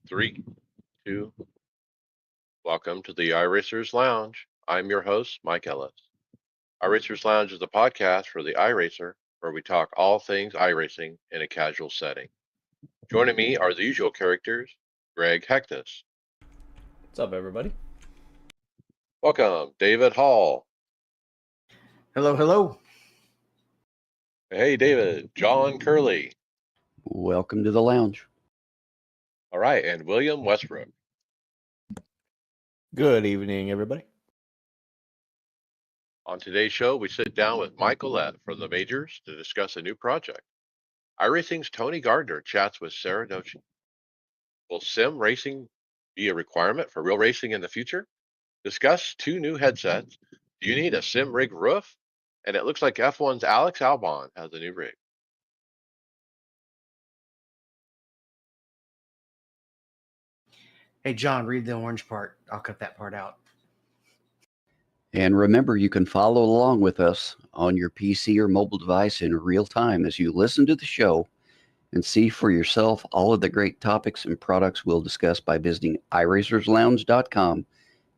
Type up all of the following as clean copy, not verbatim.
Three, two, welcome to the iRacers Lounge. I'm your host, Mike Ellis. iRacers Lounge is a podcast for the iRacer where we talk all things iRacing in a casual setting. Joining me are the usual characters, Greg Hectus. What's up, everybody? Welcome, David Hall. Hello, hello. Hey, David, John Curley. Welcome to the lounge. All right, and William Westbrook. Good evening, everybody. On today's show, we sit down with Mike Ouellette from the Majors to discuss a new project. iRacing's Tony Gardner chats with Sarah Doci. Will sim racing be a requirement for real racing in the future? Discuss two new headsets. Do you need a sim rig roof? And it looks like F1's Alex Albon has a new rig. Hey, John, read the orange part. I'll cut that part out. And remember, you can follow along with us on your PC or mobile device in real time as you listen to the show and see for yourself all of the great topics and products we'll discuss by visiting iRacersLounge.com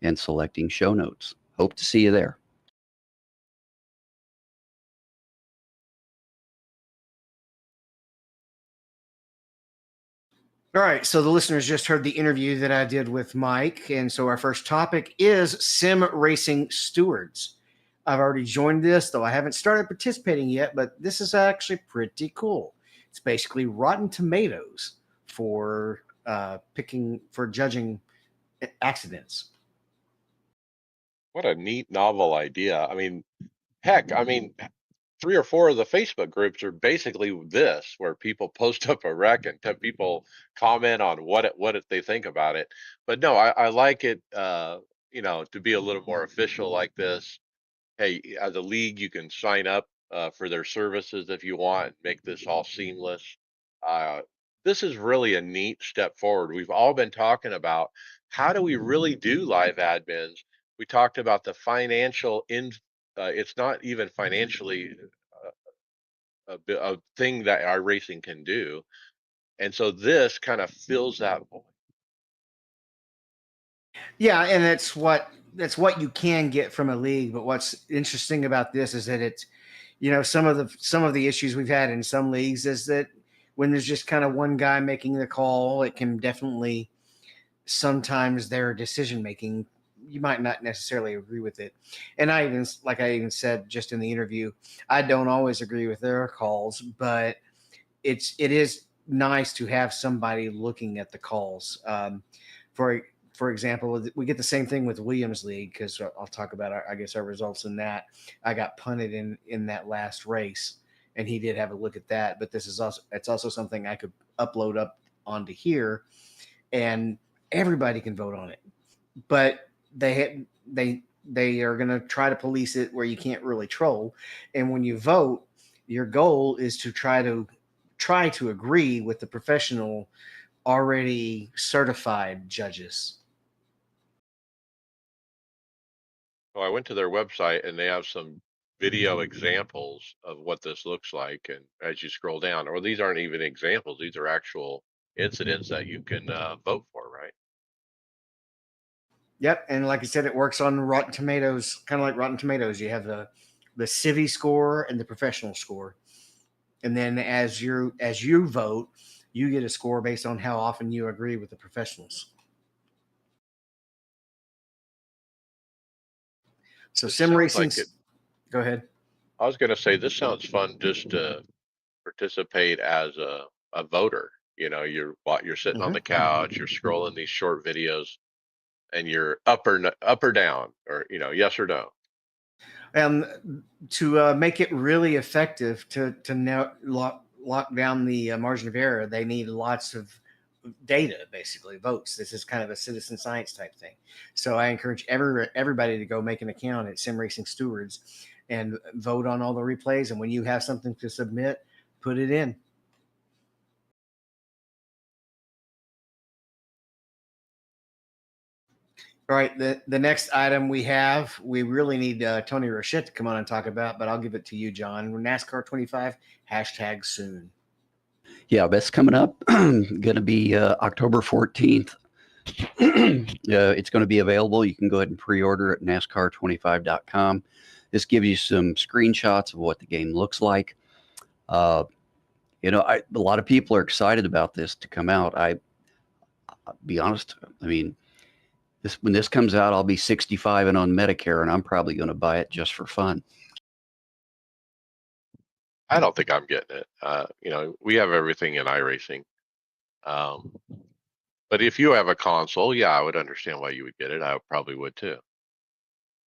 and selecting show notes. Hope to see you there. All right, so the listeners just heard the interview that I did with Mike, and so our first topic is sim racing stewards. I've already joined this, though I haven't started participating yet, but this is actually pretty cool. It's basically Rotten Tomatoes for judging accidents. What a neat, novel idea. Heck, three or four of the Facebook groups are basically this, where people post up a wreck and people comment on what they think about it. But no, I like it, to be a little more official like this. Hey, as a league, you can sign up for their services if you want, make this all seamless. Uh, this is really a neat step forward. We've all been talking about how do we really do live admins. We talked about the financial it's not even financially a thing that our racing can do. And so this kind of fills that void. Yeah, and that's what you can get from a league. But what's interesting about this is that it's, some of the issues we've had in some leagues is that when there's just kind of one guy making the call, it can definitely sometimes their decision making, you might not necessarily agree with it. And I even said just in the interview, I don't always agree with their calls, but it is nice to have somebody looking at the calls. For example, we get the same thing with Williams League, because I'll talk about our results in that. I got punted in that last race, and he did have a look at that. But it's also something I could upload up onto here, and everybody can vote on it. But they are going to try to police it where you can't really troll. And when you vote, your goal is to try to agree with the professional, already certified judges. So I went to their website and they have some video examples of what this looks like. And as you scroll down, or these aren't even examples, these are actual incidents that you can vote for, right? Yep, and like I said, it works on Rotten Tomatoes, kind of like Rotten Tomatoes. You have the Civi score and the professional score, and then as you vote, you get a score based on how often you agree with the professionals. So sim racing. Go ahead. I was going to say this sounds fun just to participate as a voter. You're sitting on the couch, you're scrolling these short videos, and you're up or down, or yes or no. To make it really effective, to now lock down the margin of error, they need lots of data, basically votes. This is kind of a citizen science type thing. So I encourage everybody to go make an account at Sim Racing Stewards and vote on all the replays. And when you have something to submit, put it in. All right, the next item we really need Tony Rochette to come on and talk about, but I'll give it to you, John. NASCAR 25, #soon. Yeah, that's coming up. Going to be October 14th. It's going to be available. You can go ahead and pre-order at NASCAR25.com. This gives you some screenshots of what the game looks like. A lot of people are excited about this to come out. I'll be honest. I mean, when this comes out, I'll be 65 and on Medicare, and I'm probably going to buy it just for fun. I don't think I'm getting it. We have everything in iRacing. But if you have a console, yeah, I would understand why you would get it. I probably would too.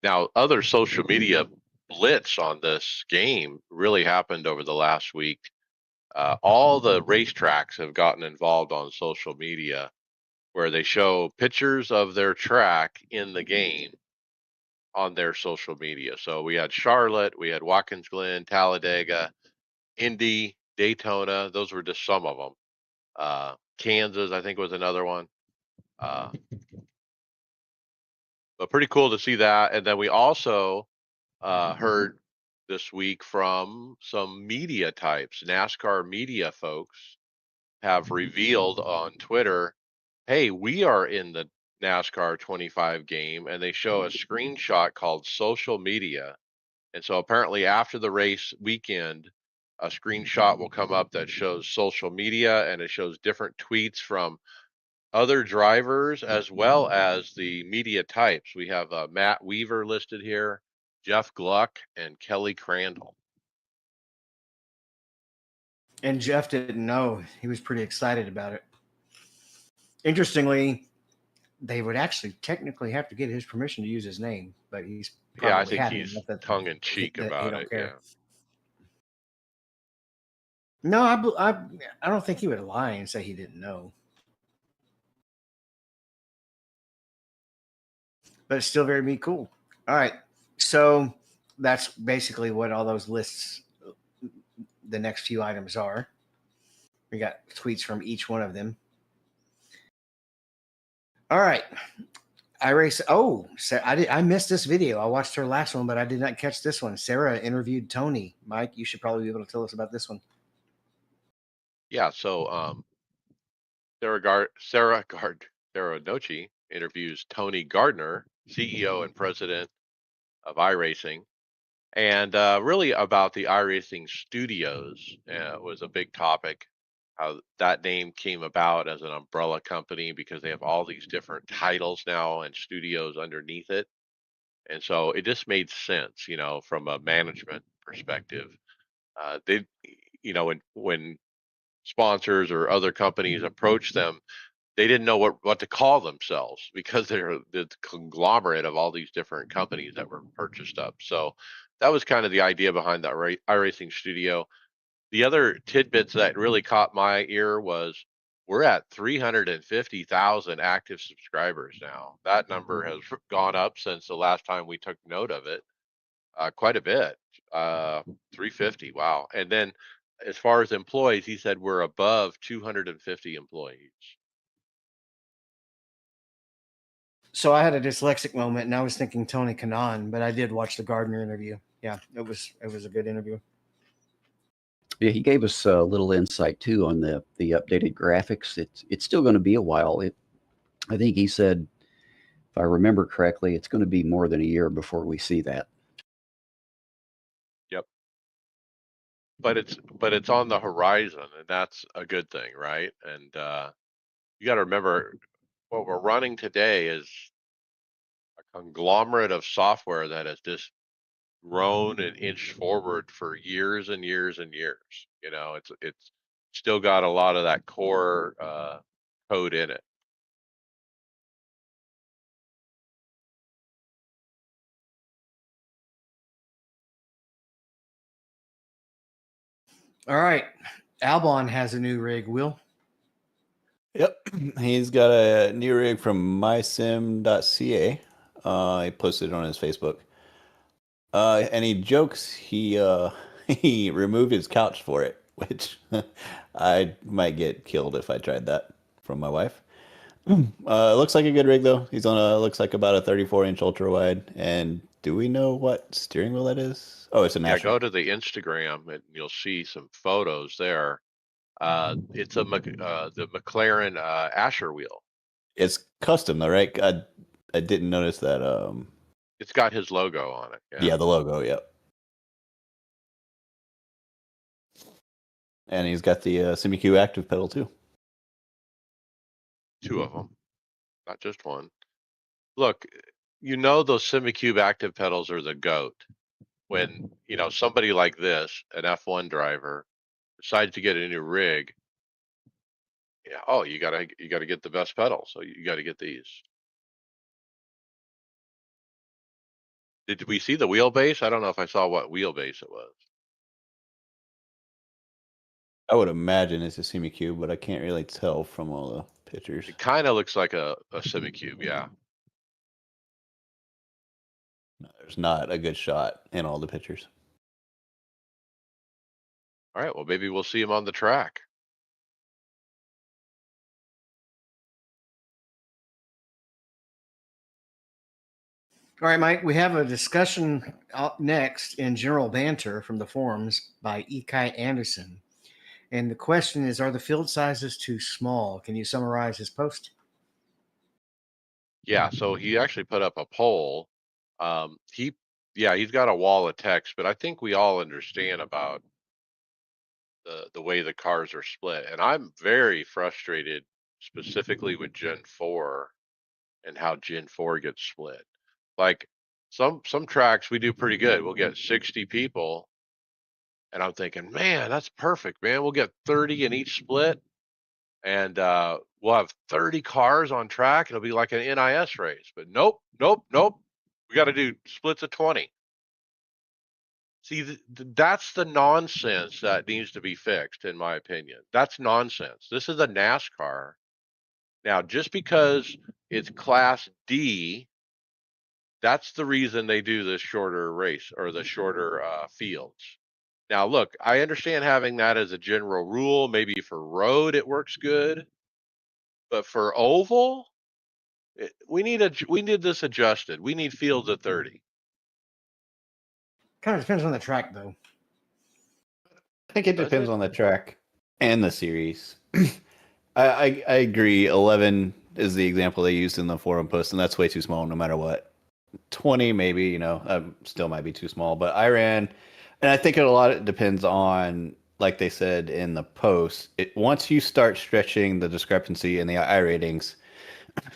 Now, other social media blitz on this game really happened over the last week. All the racetracks have gotten involved on social media where they show pictures of their track in the game on their social media. So we had Charlotte, we had Watkins Glen, Talladega, Indy, Daytona. Those were just some of them. Kansas, I think, was another one. But pretty cool to see that. And then we also heard this week from some media types, NASCAR media folks have revealed on Twitter, hey, we are in the NASCAR 25 game, and they show a screenshot called social media. And so apparently after the race weekend, a screenshot will come up that shows social media, and it shows different tweets from other drivers as well as the media types. We have Matt Weaver listed here, Jeff Gluck, and Kelly Crandall. And Jeff didn't know. He was pretty excited about it. Interestingly, they would actually technically have to get his permission to use his name, but he's probably Yeah, I think happy he's enough that tongue in cheek he about don't it. care. Yeah. No, I don't think he would lie and say he didn't know. But it's still very cool. All right. So that's basically what all those lists, the next few items are. We got tweets from each one of them. All right. iRace. Oh, I missed this video. I watched her last one, but I did not catch this one. Sarah interviewed Tony. Mike, you should probably be able to tell us about this one. Yeah. So Sarah Nochi interviews Tony Gardner, CEO and president of iRacing, and really about the iRacing studios was a big topic. How that name came about as an umbrella company because they have all these different titles now and studios underneath it. And so it just made sense, from a management perspective. When sponsors or other companies approach them, they didn't know what to call themselves because they're the conglomerate of all these different companies that were purchased up. So that was kind of the idea behind that iRacing studio. The other tidbits that really caught my ear was we're at 350,000 active subscribers now. That number has gone up since the last time we took note of it, quite a bit. 350, wow. And then as far as employees, he said we're above 250 employees. So I had a dyslexic moment, and I was thinking Tony Kanaan, but I did watch the Gardner interview. Yeah, it was a good interview. Yeah, he gave us a little insight too on the updated graphics. It's still going to be a while. I think he said, if I remember correctly, it's going to be more than a year before we see that. Yep. But it's on the horizon, and that's a good thing, right? And you got to remember what we're running today is a conglomerate of software that has just grown and inched forward for years and years and years. It's still got a lot of that core code in it. All right. Albon has a new rig, Will. Yep. He's got a new rig from mysim.ca. He posted it on his Facebook. And he jokes he he removed his couch for it, which I might get killed if I tried that from my wife. It looks like a good rig though. He's on looks like about a 34-inch ultra wide. And do we know what steering wheel that is? Oh, it's a Yeah, National. go to the Instagram and you'll see some photos there. It's the McLaren Asher wheel. It's custom though, right? I didn't notice that. It's got his logo on it. Yeah, the logo. Yep. And he's got the SimiQ active pedal too. 2 of them, not just one. Look, those SimiCube active pedals are the GOAT. When somebody like this, an F1 driver, decides to get a new rig, you gotta get the best pedal, so you gotta get these. Did we see the wheelbase? I don't know if I saw what wheelbase it was. I would imagine it's a SimiQ, but I can't really tell from all the pictures. It kind of looks like a SimiCube, yeah. No, there's not a good shot in all the pictures. All right, well, maybe we'll see him on the track. All right, Mike, we have a discussion up next in general banter from the forums by Ikai Anderson. And the question is, are the field sizes too small? Can you summarize his post? Yeah, so he actually put up a poll. He's got a wall of text, but I think we all understand about the way the cars are split. And I'm very frustrated specifically with Gen 4 and how Gen 4 gets split. Like some tracks we do pretty good. We'll get 60 people. And I'm thinking, man, that's perfect, man. We'll get 30 in each split. And we'll have 30 cars on track. It'll be like an NIS race. But nope. We got to do splits of 20. See, that's the nonsense that needs to be fixed, in my opinion. That's nonsense. This is a NASCAR. Now, just because it's Class D, that's the reason they do this shorter race or the shorter fields. Now, look, I understand having that as a general rule. Maybe for road it works good, but for oval, we need this adjusted. We need fields of 30. Kind of depends on the track, though. I think it Does depends it? on the track and the series. I agree. 11 is the example they used in the forum post, and that's way too small no matter what. 20 maybe, still might be too small. But I ran, and I think a lot depends on, like they said in the post, once you start stretching the discrepancy in the I ratings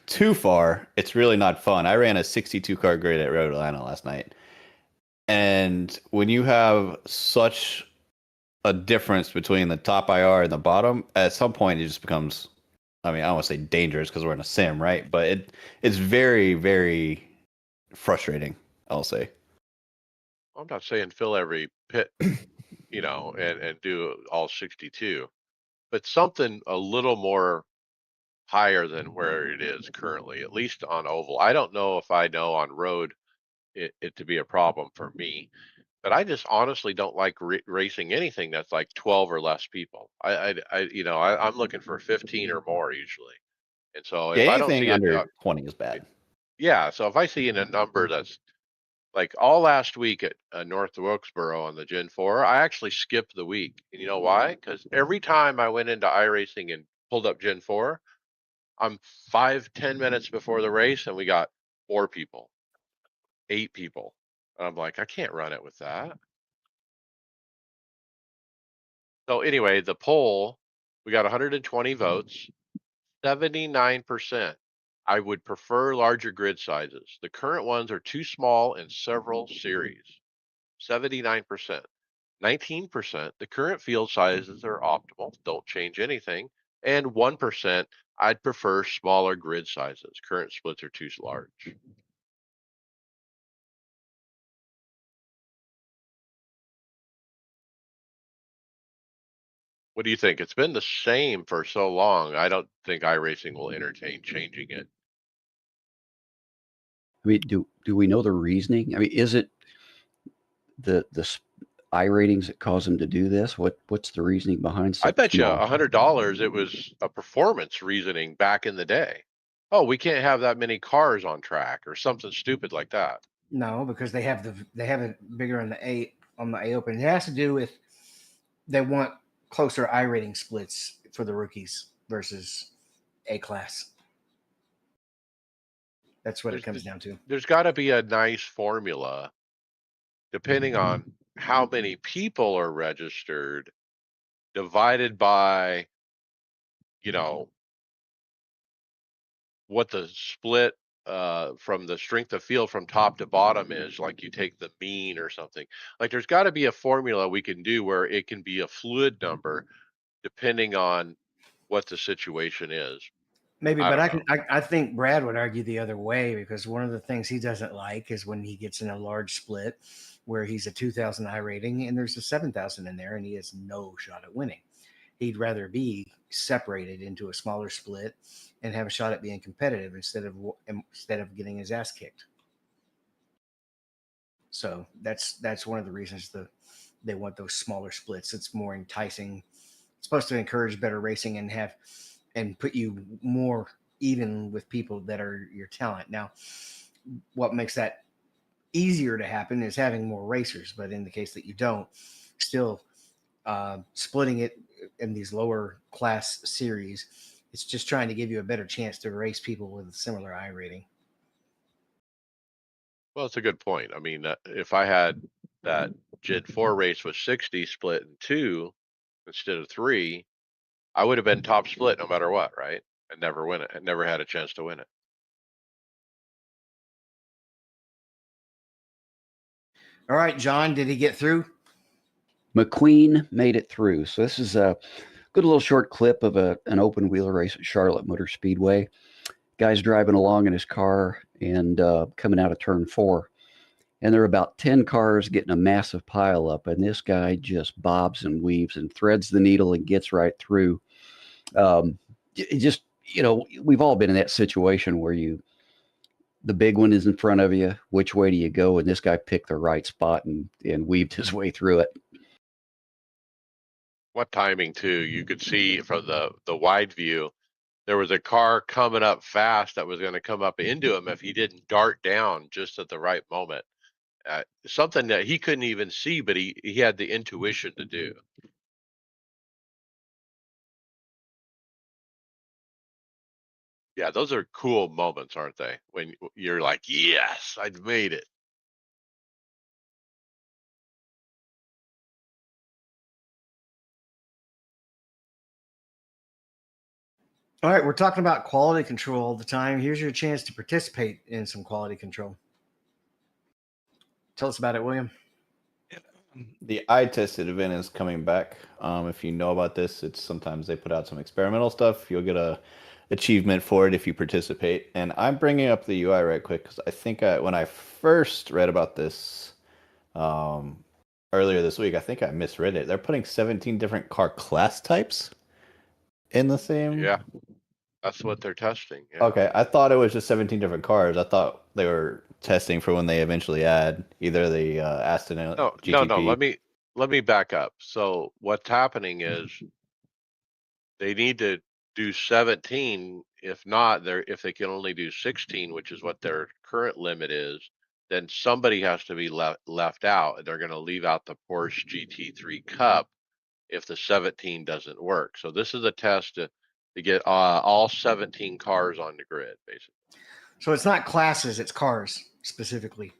too far, it's really not fun. I ran a 62 car grid at Road Atlanta last night. And when you have such a difference between the top IR and the bottom, at some point it just becomes, I don't want to say dangerous because we're in a sim, right? But it's very, very frustrating, I'll say. I'm not saying fill every pit, and do all 62, but something a little more higher than where it is currently, at least on oval. I don't know if I know on road it to be a problem for me. But I just honestly don't like racing anything that's like 12 or less people. I'm looking for 15 or more usually. And so Yeah, if I don't anything see it, under 20 is bad. yeah. So if I see in a number that's like all last week at North Wilkesboro on the Gen 4, I actually skipped the week. And you know why? Because every time I went into iRacing and pulled up Gen 4, I'm 5-10 minutes before the race and we got 4 people, 8 people. And I'm like, I can't run it with that. So anyway, the poll, we got 120 votes, 79%. I would prefer larger grid sizes. The current ones are too small in several series. 79%. 19%, the current field sizes are optimal, don't change anything. And 1%, I'd prefer smaller grid sizes. Current splits are too large. What do you think? It's been the same for so long. I don't think iRacing will entertain changing it. I mean, do we know the reasoning? I mean, is it the I ratings that cause them to do this? What's the reasoning behind I such bet you small? $100 it was a performance reasoning back in the day. Oh, we can't have that many cars on track or something stupid like that. No, because they have it bigger on the A open. It has to do with they want closer I rating splits for the rookies versus A class. That's what it comes down to. There's got to be a nice formula depending on how many people are registered divided by, you know, what the split from the strength of field from top to bottom is. Like you take the mean or something. Like there's got to be a formula we can do where it can be a fluid number depending on what the situation is. Maybe, I but don't know. I think Brad would argue the other way, because one of the things he doesn't like is when he gets in a large split where he's a 2,000 I rating and there's a 7,000 in there and he has no shot at winning. He'd rather be separated into a smaller split and have a shot at being competitive instead of getting his ass kicked. So that's one of the reasons they want those smaller splits. It's more enticing. It's supposed to encourage better racing and put you more even with people that are your talent. Now, what makes that easier to happen is having more racers. But in the case that you don't, still splitting it in these lower class series, it's just trying to give you a better chance to race people with a similar I rating. Well, it's a good point. I mean, if I had that Gen 4 race with 60 split in 2 instead of 3, I would have been top split no matter what, right? And never win it. And never had a chance to win it. All right, John, did he get through? McQueen made it through. So this is a good little short clip of an open wheeler race at Charlotte Motor Speedway. Guy's driving along in his car and coming out of turn 4. And there are about 10 cars getting a massive pile up. And this guy just bobs and weaves and threads the needle and gets right through. It just, we've all been in that situation where the big one is in front of you. Which way do you go? And this guy picked the right spot and weaved his way through it. What timing too? You could see from the wide view, there was a car coming up fast that was going to come up into him if he didn't dart down just at the right moment. Something that he couldn't even see, but he had the intuition to do. Yeah, those are cool moments, aren't they? When you're like, yes, I've made it. All right, we're talking about quality control all the time. Here's your chance to participate in some quality control. Tell us about it, William. The eye tested event is coming back. If you know about this, it's sometimes they put out some experimental stuff. You'll get a achievement for it if you participate. And I'm bringing up the UI right quick because I think when I first read about this earlier this week, I think I misread it. They're putting 17 different car class types in the same. Yeah, that's what they're testing. Yeah. Okay, I thought it was just 17 different cars. I thought they were testing for when they eventually add either the Aston and No, GTP. no. Let me back up. So what's happening is they need to do 17. If not, if they can only do 16, which is what their current limit is, then somebody has to be left out. They're going to leave out the Porsche GT3 Cup if the 17 doesn't work. So this is a test to get all 17 cars on the grid, basically. So it's not classes, it's cars specifically.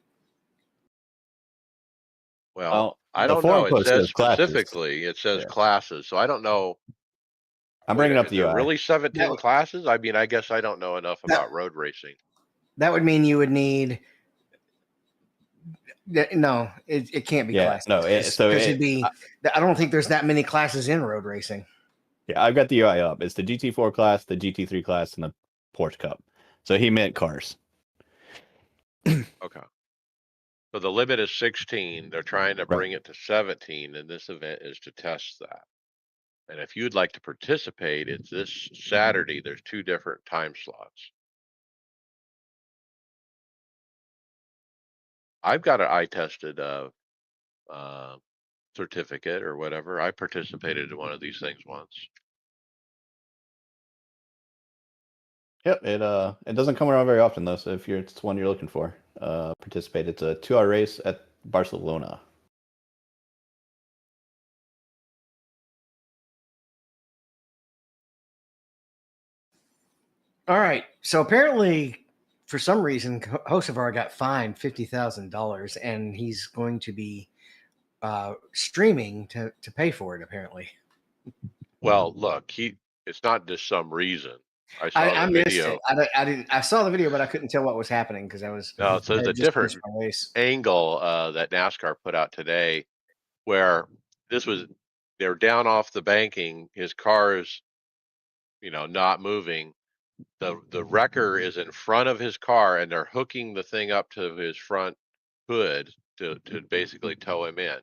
Well, I the don't forum know. It post says says classes. specifically, it says Yeah. classes. So I don't know. I'm bringing up Is the there UI. really 17 No. classes? I mean, I guess I don't know enough about road racing. That would mean you would need. No, it can't be classes. No, it'd be. I don't think there's that many classes in road racing. Yeah, I've got the UI up. It's the GT4 class, the GT3 class, and the Porsche Cup. So he meant cars. Okay. So the limit is 16. They're trying to bring it to 17, and this event is to test that. And if you'd like to participate, it's this Saturday. There's 2 different time slots. I've got an eye tested certificate or whatever. I participated in one of these things once. Yep, it doesn't come around very often though. So if it's one you're looking for, participate. It's a 2-hour race at Barcelona. All right. So apparently, for some reason, Hocevar got fined $50,000, and he's going to be streaming to pay for it. Apparently, Well, look, it's not just some reason. I I, saw I the missed it. video. I didn't. I saw the video, but I couldn't tell what was happening because No, so I there's a had just finished different my race. angle that NASCAR put out today where this was they're down off the banking. His car is, not moving. The wrecker is in front of his car, and they're hooking the thing up to his front hood to basically tow him in.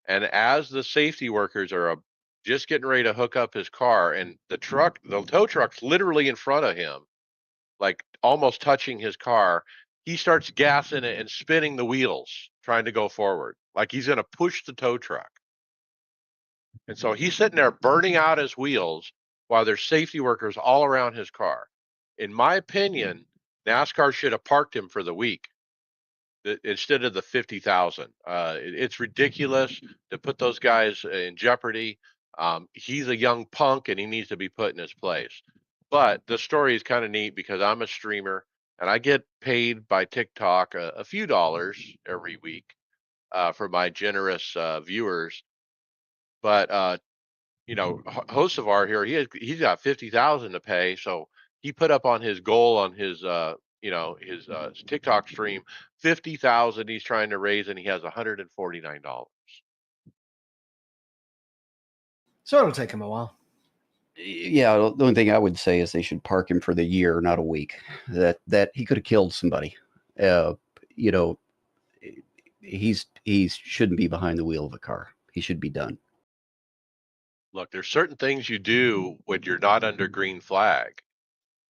And as the safety workers are just getting ready to hook up his car, and the tow truck's literally in front of him, like almost touching his car, he starts gassing it and spinning the wheels, trying to go forward, like he's going to push the tow truck. And so he's sitting there burning out his wheels while there's safety workers all around his car. In my opinion, NASCAR should have parked him for the week instead of the 50,000. It's ridiculous to put those guys in jeopardy. He's a young punk and he needs to be put in his place. But the story is kind of neat because I'm a streamer and I get paid by TikTok a few dollars every week for my generous viewers. But Hocevar here, he's got 50,000 to pay, so he put up on his goal on his his TikTok stream 50,000 he's trying to raise, and he has $149. So it'll take him a while. Yeah, the only thing I would say is they should park him for the year, not a week. That he could have killed somebody. You know, he shouldn't be behind the wheel of a car. He should be done. Look, there's certain things you do when you're not under green flag.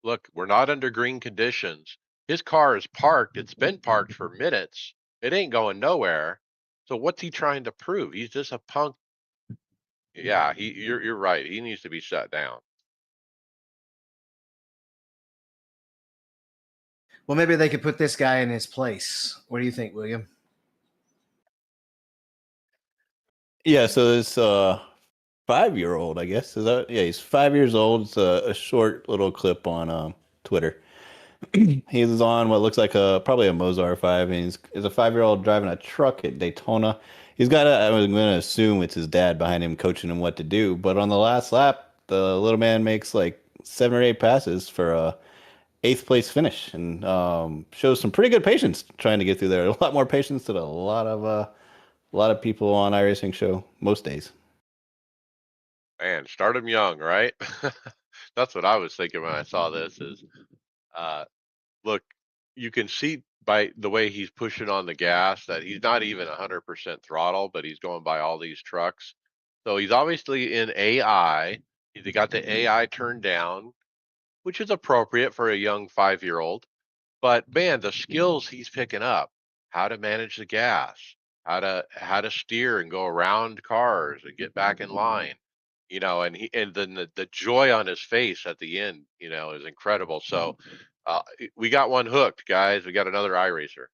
Look, we're not under green conditions. His car is parked. It's been parked for minutes. It ain't going nowhere. So what's he trying to prove? He's just a punk. Yeah, you're right. He needs to be shut down. Well, maybe they could put this guy in his place. What do you think, William? Yeah, so this 5-year-old, I guess, is that? Yeah, he's 5 years old. It's a short little clip on Twitter. He's on what looks like probably a Mozart 5, and he's a 5-year-old driving a truck at Daytona. He's got I'm going to assume it's his dad behind him coaching him what to do. But on the last lap, the little man makes like 7 or 8 passes for a 8th place finish, and shows some pretty good patience trying to get through there. A lot more patience than a lot of people on iRacing show most days. Man, start him young, right? That's what I was thinking when I saw this is uh look, you can see by the way he's pushing on the gas that he's not even 100% throttle, but he's going by all these trucks. So he's obviously in AI. He's got the AI turned down, which is appropriate for a young 5-year-old. But man, the skills he's picking up, how to manage the gas, how to steer and go around cars and get back in line, and then the joy on his face at the end, is incredible. So we got one hooked, guys. We got another iRacer.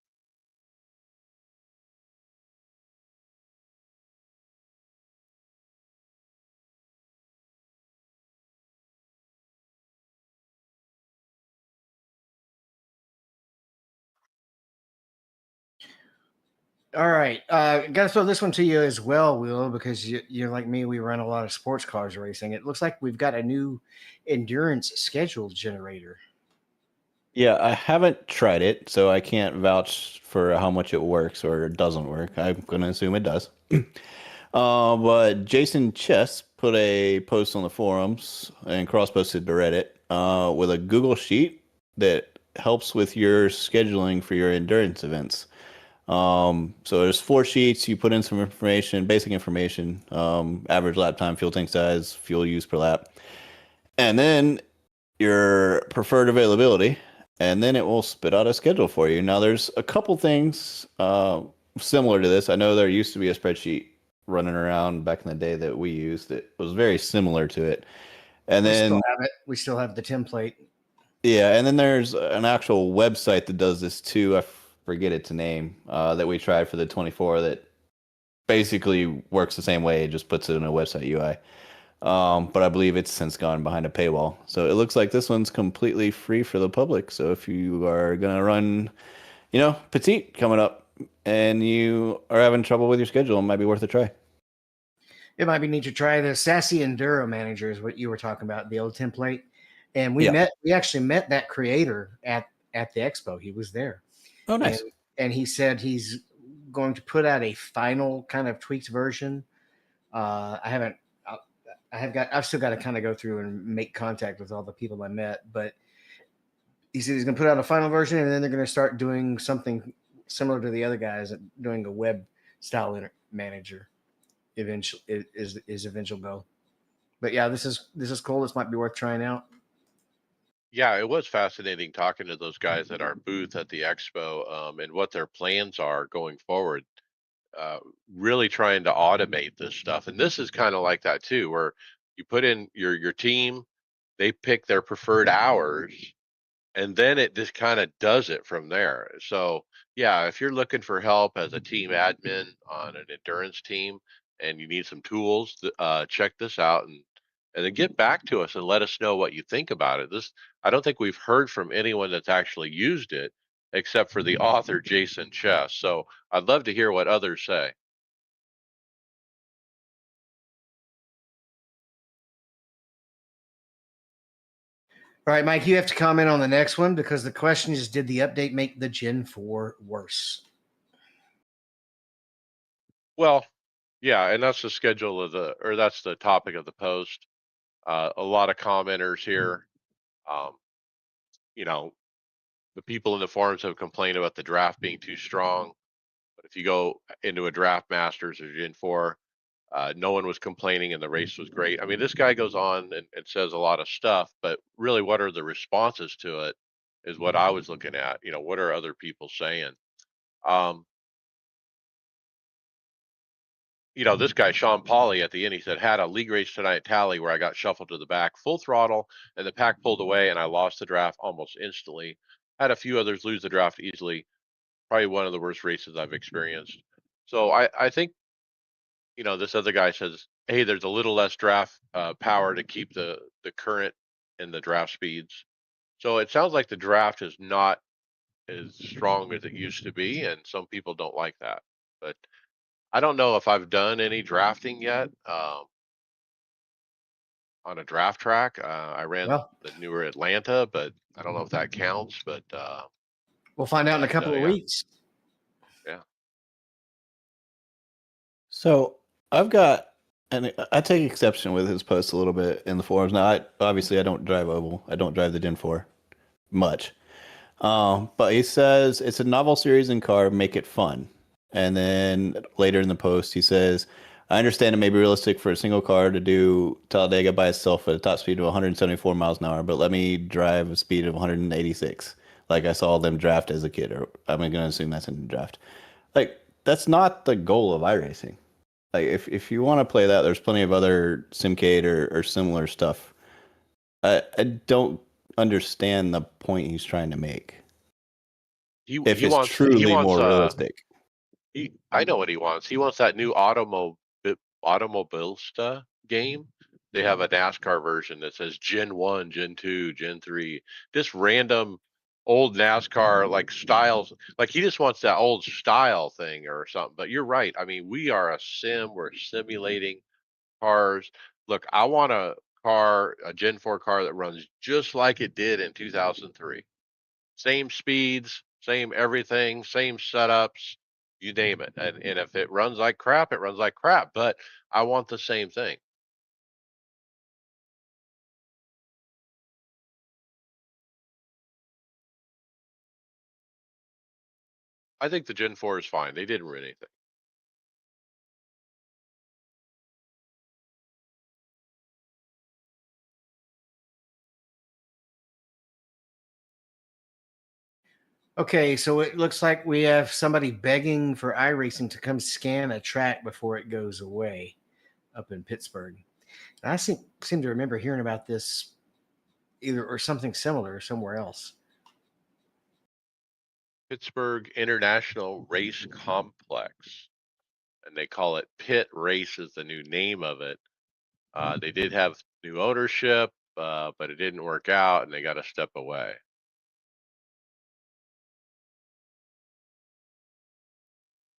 All right, got to throw this one to you as well, Will, because you're like me. We run a lot of sports cars racing. It looks like we've got a new endurance schedule generator. Yeah, I haven't tried it, so I can't vouch for how much it works or doesn't work. I'm going to assume it does. But Jason Chess put a post on the forums and cross-posted to Reddit with a Google Sheet that helps with your scheduling for your endurance events. So there's 4 sheets. You put in some information, basic information, average lap time, fuel tank size, fuel use per lap, and then your preferred availability, and then it will spit out a schedule for you. Now, there's a couple things similar to this. I know there used to be a spreadsheet running around back in the day that we used that was very similar to it. And We then still have it. We still have the template. yeah, and then there's an actual website that does this too. I forget its name that we tried for the 24 that basically works the same way. It just puts it in a website UI. But I believe it's since gone behind a paywall. So it looks like this one's completely free for the public. So if you are gonna run, petite coming up, and you are having trouble with your schedule, it might be worth a try. It might be neat to try the Sassy Enduro Manager is what you were talking about, the old template. And Yeah. we actually met that creator at the expo. He was there. Oh, And nice. he said he's going to put out a final kind of tweaked version. I haven't I've still got to kind of go through and make contact with all the people I met, but he said he's going to put out a final version, and then they're going to start doing something similar to the other guys, doing a web style manager. Eventually, is his eventual goal. But yeah, this is cool. This might be worth trying out. Yeah, it was fascinating talking to those guys at our booth at the expo, and what their plans are going forward. Uh, Really trying to automate this stuff, and this is kind of like that too, where you put in your team, they pick their preferred hours, and then it just kind of does it from there. So yeah, if you're looking for help as a team admin on an endurance team and you need some tools, check this out, and then get back to us and let us know what you think about it. This, I don't think we've heard from anyone that's actually used it except for the author Jason Chess. So I'd love to hear what others say. All right, Mike, you have to comment on the next one because the question is, did the update make the Gen 4 worse? Well, yeah, and that's the schedule of or that's the topic of the post. A lot of commenters here. Um, you know, the people in the forums have complained about the draft being too strong. But if you go into a draft masters or Gen 4, no one was complaining and the race was great. I mean, this guy goes on and says a lot of stuff, but really, what are the responses to it is what I was looking at. What are other people saying? Um, this guy, Sean Pauly, at the end, he said, had a league race tonight tally where I got shuffled to the back, full throttle, and the pack pulled away, and I lost the draft almost instantly. Had a few others lose the draft easily. Probably one of the worst races I've experienced. So I think, this other guy says, hey, there's a little less draft power to keep the current and the draft speeds. So it sounds like the draft is not as strong as it used to be, and some people don't like that. But I don't know if I've done any drafting yet on a draft track. I ran Well, the newer Atlanta, but I don't know if that counts. But we'll find out in a couple of yeah, weeks. yeah. So I've got, and I take exception with his post a little bit in the forums. Now, I don't drive oval. I don't drive the Gen 4 much. But he says it's a novel series in car, make it fun. And then later in the post, he says, I understand it may be realistic for a single car to do Talladega by itself at a top speed of 174 miles an hour, but let me drive a speed of 186, like I saw them draft as a kid, or I'm going to assume that's in the draft. Like, that's not the goal of iRacing. Like, if you want to play that, there's plenty of other Simcade or similar stuff. I don't understand the point he's trying to make. If He it's wants he truly wants more realistic. I know what he wants. He wants that new Automobilista game. They have a NASCAR version that says Gen 1, Gen 2, Gen 3, just random old NASCAR like styles. Like he just wants that old style thing or something. But you're right. I mean, we are a sim. We're simulating cars. Look, I want a Gen 4 car that runs just like it did in 2003. Same speeds, same everything, same setups, you name it. And if it runs like crap, it runs like crap. But I want the same thing. I think the Gen 4 is fine. They didn't ruin anything. Okay, so it looks like we have somebody begging for iRacing to come scan a track before it goes away up in Pittsburgh. And I seem to remember hearing about this either or something similar somewhere else. Pittsburgh International Race Complex, and they call it Pit Race is the new name of it. They did have new ownership, but it didn't work out, and they got to step away.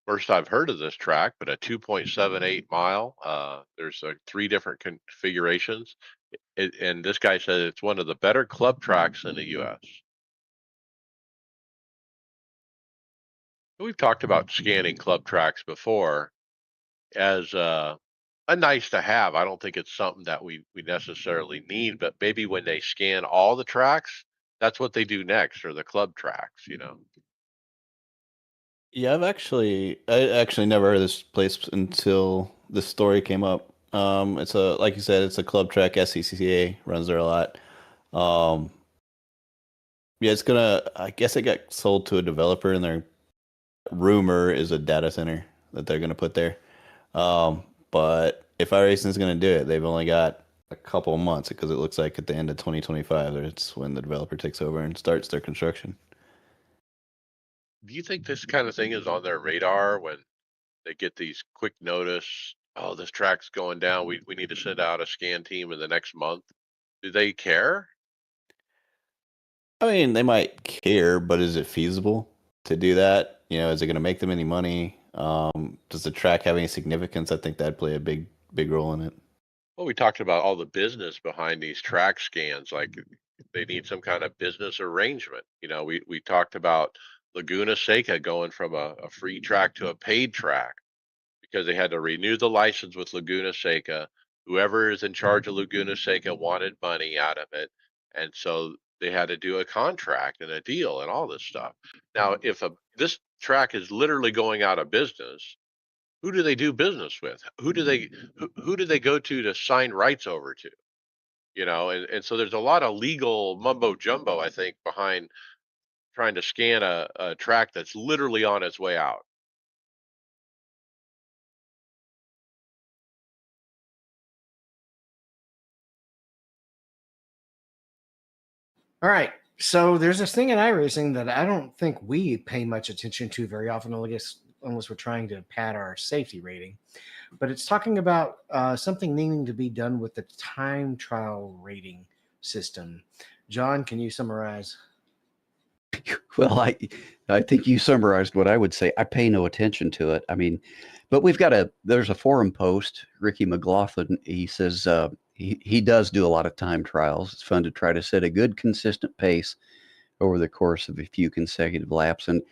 First I've heard of this track, but a 2.78 mile. There's 3 different configurations, and this guy said it's one of the better club tracks in the U.S. We've talked about scanning club tracks before as a nice to have. I don't think it's something that we necessarily need, but maybe when they scan all the tracks, that's what they do next, or the club tracks, you know. Yeah, I actually never heard of this place until this story came up. It's a like you said, it's a club track. SCCA runs there a lot. Um, yeah, it's gonna. I guess it got sold to a developer, and their rumor is a data center that they're gonna put there. But if iRacing is gonna do it, they've only got a couple of months because it looks like at the end of 2025, it's when the developer takes over and starts their construction. Do you think this kind of thing is on their radar when they get these quick notice? Oh, this track's going down. We need to send out a scan team in the next month. Do they care? I mean, they might care, but is it feasible to do that? You know, is it going to make them any money? Does the track have any significance? I think that'd play a big role in it. Well, we talked about all the business behind these track scans, like they need some kind of business arrangement. You know, we talked about Laguna Seca going from a free track to a paid track because they had to renew the license with Laguna Seca. Whoever is in charge of Laguna Seca wanted money out of it, and so they had to do a contract and a deal and all this stuff. Now, if this track is literally going out of business, who do they do business with? Who do they go to sign rights over to? You know, and so there's a lot of legal mumbo jumbo, I think, behind trying to scan a track that's literally on its way out. All right. So there's this thing in iRacing that I don't think we pay much attention to very often, I guess, unless we're trying to pad our safety rating. But it's talking about something needing to be done with the time trial rating system. John, can you summarize? Well, I think you summarized what I would say. I pay no attention to it. I mean, but there's a forum post. Ricky McLaughlin, he says he does do a lot of time trials. It's fun to try to set a good, consistent pace over the course of a few consecutive laps, and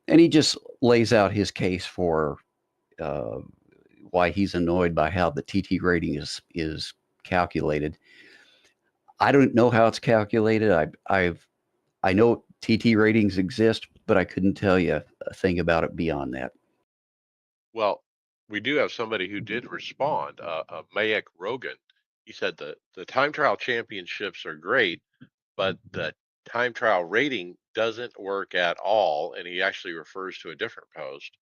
he just lays out his case for uh, why he's annoyed by how the TT rating is calculated. I don't know how it's calculated. I know TT ratings exist, but I couldn't tell you a thing about it beyond that. Well, we do have somebody who did respond, Mayak Rogan. He said the time trial championships are great, but the time trial rating doesn't work at all. And he actually refers to a different post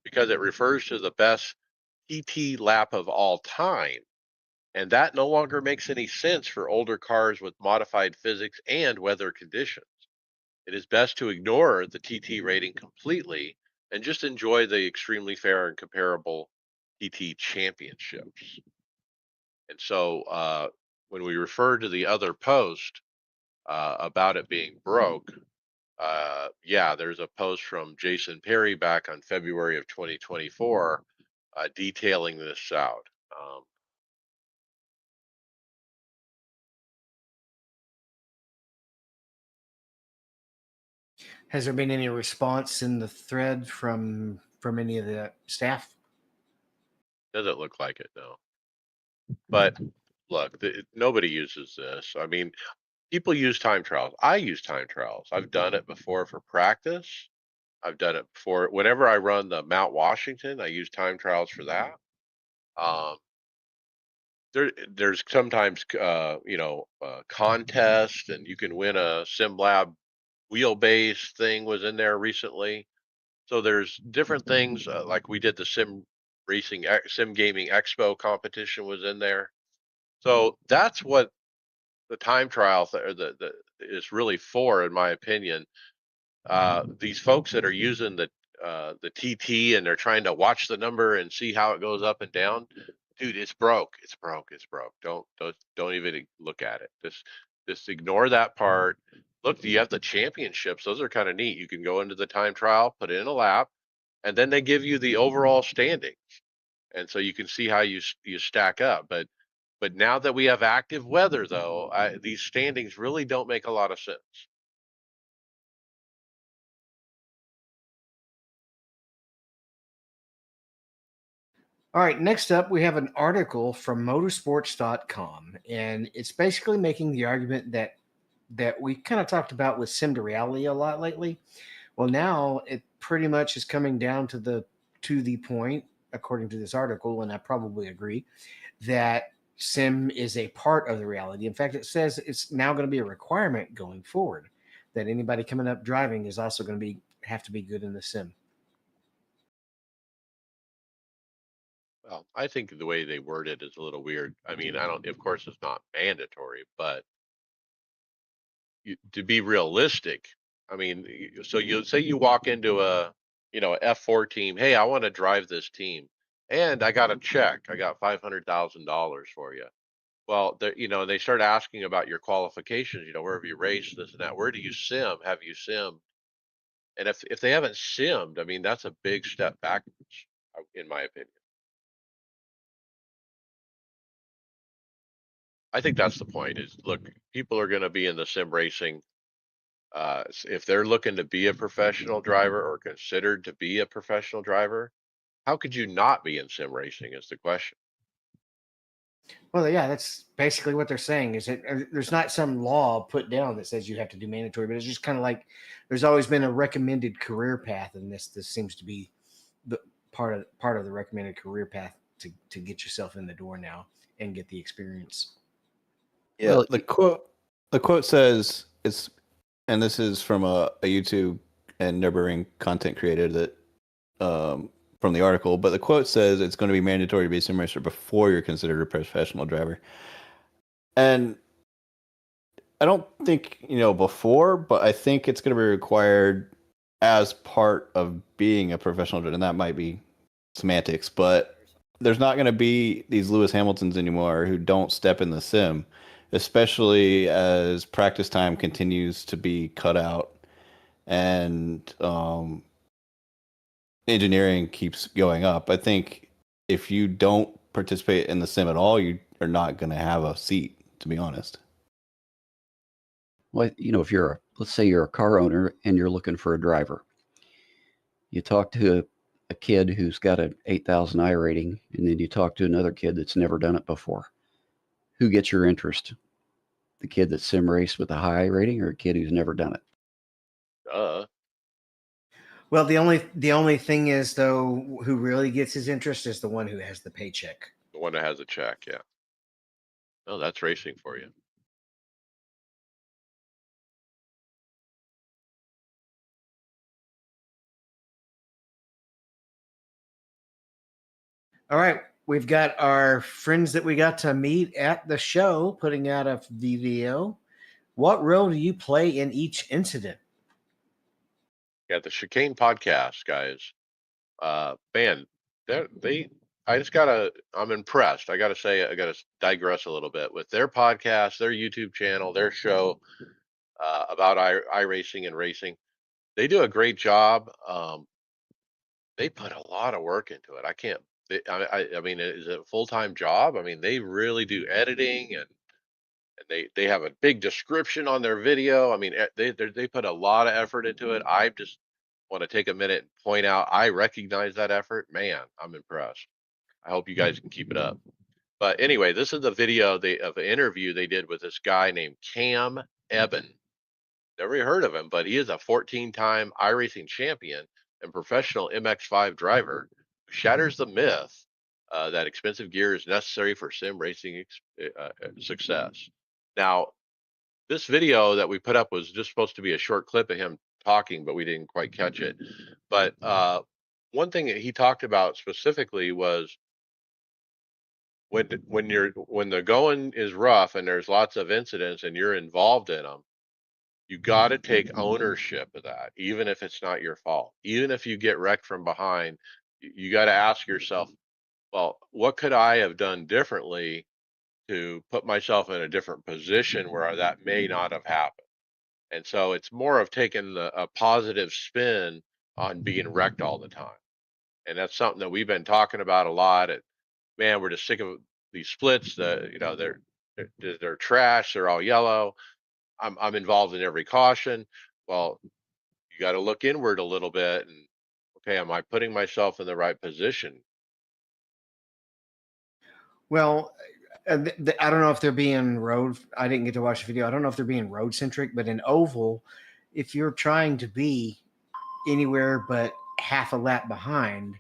because it refers to the best TT lap of all time. And that no longer makes any sense for older cars with modified physics and weather conditions. It is best to ignore the TT rating completely and just enjoy the extremely fair and comparable TT championships. And so when we refer to the other post about it being broke, yeah, there's a post from Jason Perry back on February of 2024 detailing this out. Has there been any response in the thread from any of the staff? Doesn't look like it, no. But look, nobody uses this. I mean, people use time trials. I use time trials. I've done it before for practice. I've done it before. Whenever I run the Mount Washington, I use time trials for that. Um, there's sometimes contests, and you can win a SimLab wheelbase thing was in there recently. So there's different things like we did the Sim Gaming Expo competition was in there. So that's what the time trial is really for, in my opinion. These folks that are using the TT and they're trying to watch the number and see how it goes up and down. Dude, it's broke. It's broke. It's broke. Don't even look at it. Just ignore that part. Look, you have the championships. Those are kind of neat. You can go into the time trial, put in a lap, and then they give you the overall standings, and so you can see how you stack up. But now that we have active weather, though, these standings really don't make a lot of sense. All right, next up, we have an article from motorsports.com, and it's basically making the argument that we kind of talked about with sim to reality a lot lately. Well, now it pretty much is coming down to the point, according to this article, and I probably agree, that sim is a part of the reality. In fact, it says it's now going to be a requirement going forward that anybody coming up driving is also going to have to be good in the sim. Well, I think the way they word it is a little weird. I mean, I don't. Of course, it's not mandatory, but to be realistic, I mean, so you say you walk into a F4 team. Hey, I want to drive this team, and I got a check. I got $500,000 for you. Well, they start asking about your qualifications. Where have you raced, this and that? Where do you sim? Have you simmed? And if they haven't simmed, I mean, that's a big step backwards, in my opinion. I think that's the point. Is look, people are going to be in the sim racing. If they're looking to be a professional driver or considered to be a professional driver, how could you not be in sim racing? Is the question. Well, yeah, that's basically what they're saying. Is that there's not some law put down that says you have to do mandatory, but it's just kind of like there's always been a recommended career path, and this seems to be the part of the recommended career path to get yourself in the door now and get the experience. Yeah, Well, the quote says it's, and this is from a YouTube and Nürburgring content creator that from the article, but the quote says it's going to be mandatory to be a sim racer before you're considered a professional driver. And I don't think, before, but I think it's going to be required as part of being a professional driver. And that might be semantics, but there's not going to be these Lewis Hamiltons anymore who don't step in the sim, especially as practice time continues to be cut out and engineering keeps going up. I think if you don't participate in the sim at all, you are not going to have a seat, to be honest. well, if let's say you're a car owner and you're looking for a driver, you talk to a kid who's got an 8,000 I rating, and then you talk to another kid that's never done it before. Who gets your interest? The kid that's sim raced with a high rating, or a kid who's never done it? Duh. Well, the only thing is though, who really gets his interest is the one who has the paycheck. The one that has a check, yeah. No, that's racing for you. All right, we've got our friends that we got to meet at the show putting out a video. What role do you play in each incident? Yeah, the Chicane podcast, guys. Man, they. I just gotta. I'm impressed. I gotta say. I gotta digress a little bit with their podcast, their YouTube channel, their show about iRacing and racing. They do a great job. They put a lot of work into it. I can't. I mean, is it a full time job? I mean, they really do editing and they have a big description on their video. I mean, they put a lot of effort into it. I just want to take a minute and point out I recognize that effort. Man, I'm impressed. I hope you guys can keep it up. But anyway, this is the video of an interview they did with this guy named Cam Eben. Never heard of him, but he is a 14-time iRacing champion and professional MX5 driver who shatters the myth that expensive gear is necessary for sim racing success. Now, this video that we put up was just supposed to be a short clip of him talking, but we didn't quite catch it. But one thing that he talked about specifically was when the going is rough and there's lots of incidents and you're involved in them, you got to take ownership of that, even if it's not your fault. Even if you get wrecked from behind, you got to ask yourself, well, what could I have done differently to put myself in a different position where that may not have happened? And so it's more of taking a positive spin on being wrecked all the time. And that's something that we've been talking about a lot. And man, we're just sick of these splits. They're trash. They're all yellow. I'm involved in every caution. Well, you got to look inward a little bit and okay, am I putting myself in the right position? Well, I don't know if they're being road. I didn't get to watch the video. I don't know if they're being road centric, but in oval, if you're trying to be anywhere but half a lap behind,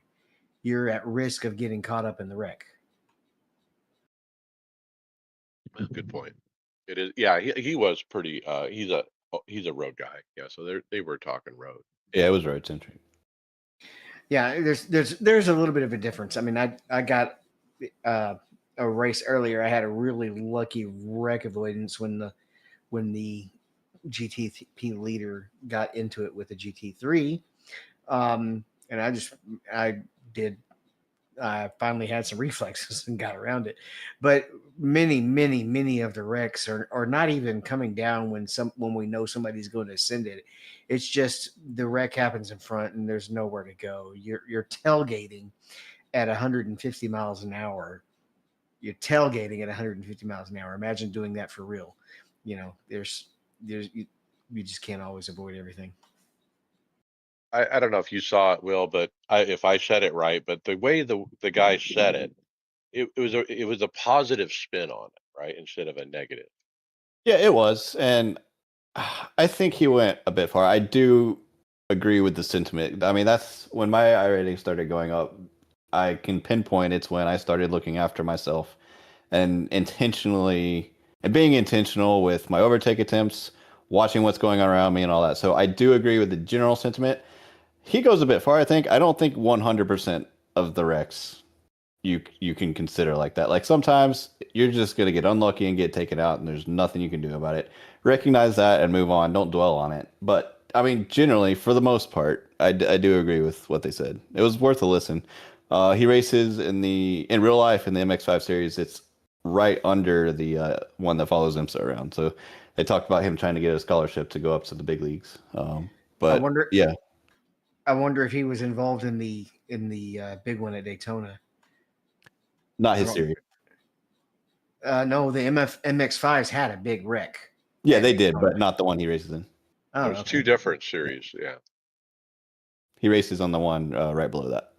you're at risk of getting caught up in the wreck. Good point. It is, yeah. He was pretty. He's a road guy. Yeah. So they were talking road. Yeah, it was road centric. Yeah, there's a little bit of a difference. I mean, I got a race earlier. I had a really lucky wreck avoidance when the GTP leader got into it with a GT3, and I did. I finally had some reflexes and got around it, but many of the wrecks are not even coming down when we know somebody's going to send it. It's just the wreck happens in front and there's nowhere to go. You're tailgating at 150 miles an hour. You're tailgating at 150 miles an hour. Imagine doing that for real. You know, you just can't always avoid everything. I don't know if you saw it, Will, but if I said it right, but the way the guy said it, it was a positive spin on it, right, instead of a negative. Yeah, it was, and I think he went a bit far. I do agree with the sentiment. I mean, that's when my iRating started going up. I can pinpoint it's when I started looking after myself and being intentional with my overtake attempts, watching what's going on around me and all that. So I do agree with the general sentiment. He goes a bit far, I think. I don't think 100% of the wrecks you can consider like that. Like sometimes you're just gonna get unlucky and get taken out, and there's nothing you can do about it. Recognize that and move on. Don't dwell on it. But I mean, generally, for the most part, I do agree with what they said. It was worth a listen. He races in real life in the MX5 series. It's right under the one that follows IMSA around. So they talked about him trying to get a scholarship to go up to the big leagues. I But wonder. yeah, I wonder if he was involved in the big one at Daytona. not I his don't. series. No, the MX5s had a big wreck. Yeah, at they did, Daytona. but not the one he races in. Oh, There's okay. two different series. Yeah. He races on the one right below that.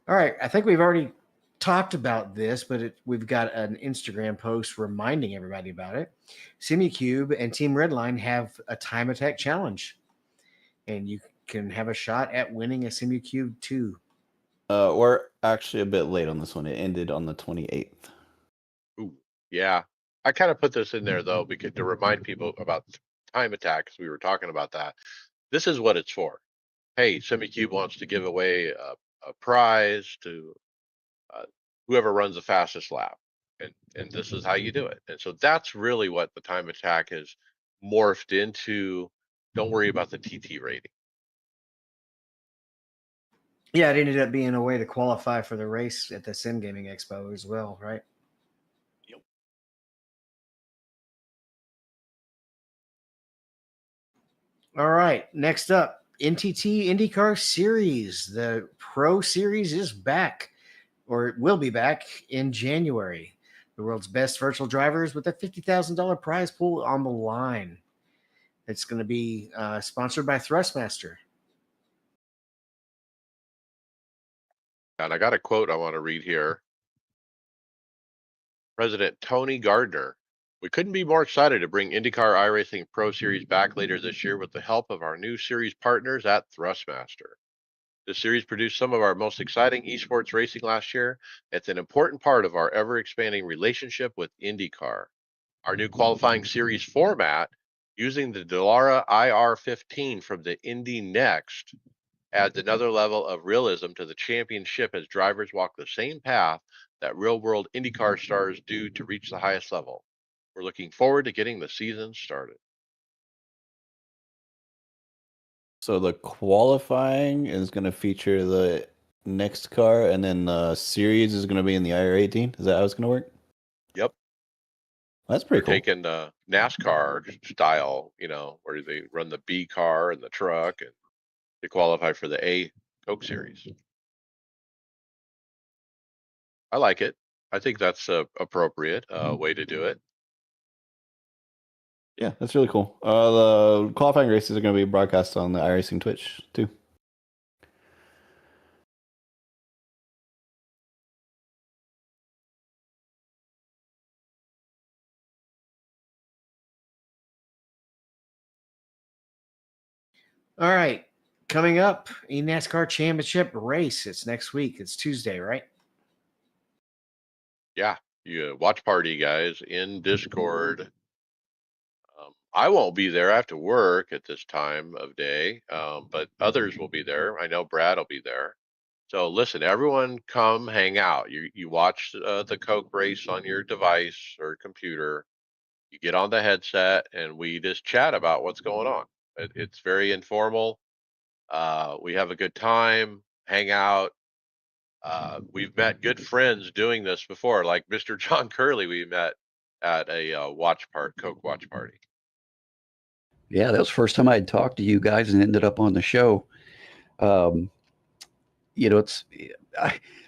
All right. I think we've already talked about this, but we've got an Instagram post reminding everybody about it. SimiCube and Team Redline have a time attack challenge, and you can have a shot at winning a SimiCube 2. We're actually a bit late on this one. It ended on the 28th. Ooh, yeah. I kind of put this in there though because to remind people about time attack, because we were talking about that. This is what it's for. Hey, SemiCube wants to give away a prize to uh, whoever runs the fastest lap, and this is how you do it. And so that's really what the time attack has morphed into. Don't worry about the TT rating. Yeah, it ended up being a way to qualify for the race at the Sim Gaming Expo as well, right? Yep. All right. Next up, NTT IndyCar Series. The Pro Series is back, or it will be back in January. The world's best virtual drivers with a $50,000 prize pool on the line. It's going to be sponsored by Thrustmaster. And I got a quote I want to read here. President Tony Gardner. We couldn't be more excited to bring IndyCar iRacing Pro Series back later this year with the help of our new series partners at Thrustmaster. This series produced some of our most exciting esports racing last year. It's an important part of our ever expanding relationship with IndyCar. Our new qualifying series format, using the Dallara IR15 from the Indy Next, adds another level of realism to the championship as drivers walk the same path that real world IndyCar stars do to reach the highest level. We're looking forward to getting the season started. So the qualifying is going to feature the next car, and then the series is going to be in the IR18. Is that how it's going to work? Yep. That's They're pretty cool. taking NASCAR style, where they run the B car and the truck, and they qualify for the A Coke Series. I like it. I think that's a appropriate way to do it. Yeah, that's really cool. The qualifying races are going to be broadcast on the iRacing Twitch too. All right. Coming up, a NASCAR championship race. It's next week. It's Tuesday, right? Yeah, you watch party guys in Discord. I won't be there. I have to work at this time of day, but others will be there. I know Brad will be there. So listen, everyone, come hang out. You watch the Coke race on your device or computer. You get on the headset, and we just chat about what's going on. It's very informal. We have a good time, hang out. We've met good friends doing this before, like Mr. John Curley. We met at a Coke watch party. Yeah, that was the first time I had talked to you guys and ended up on the show. Um, you know,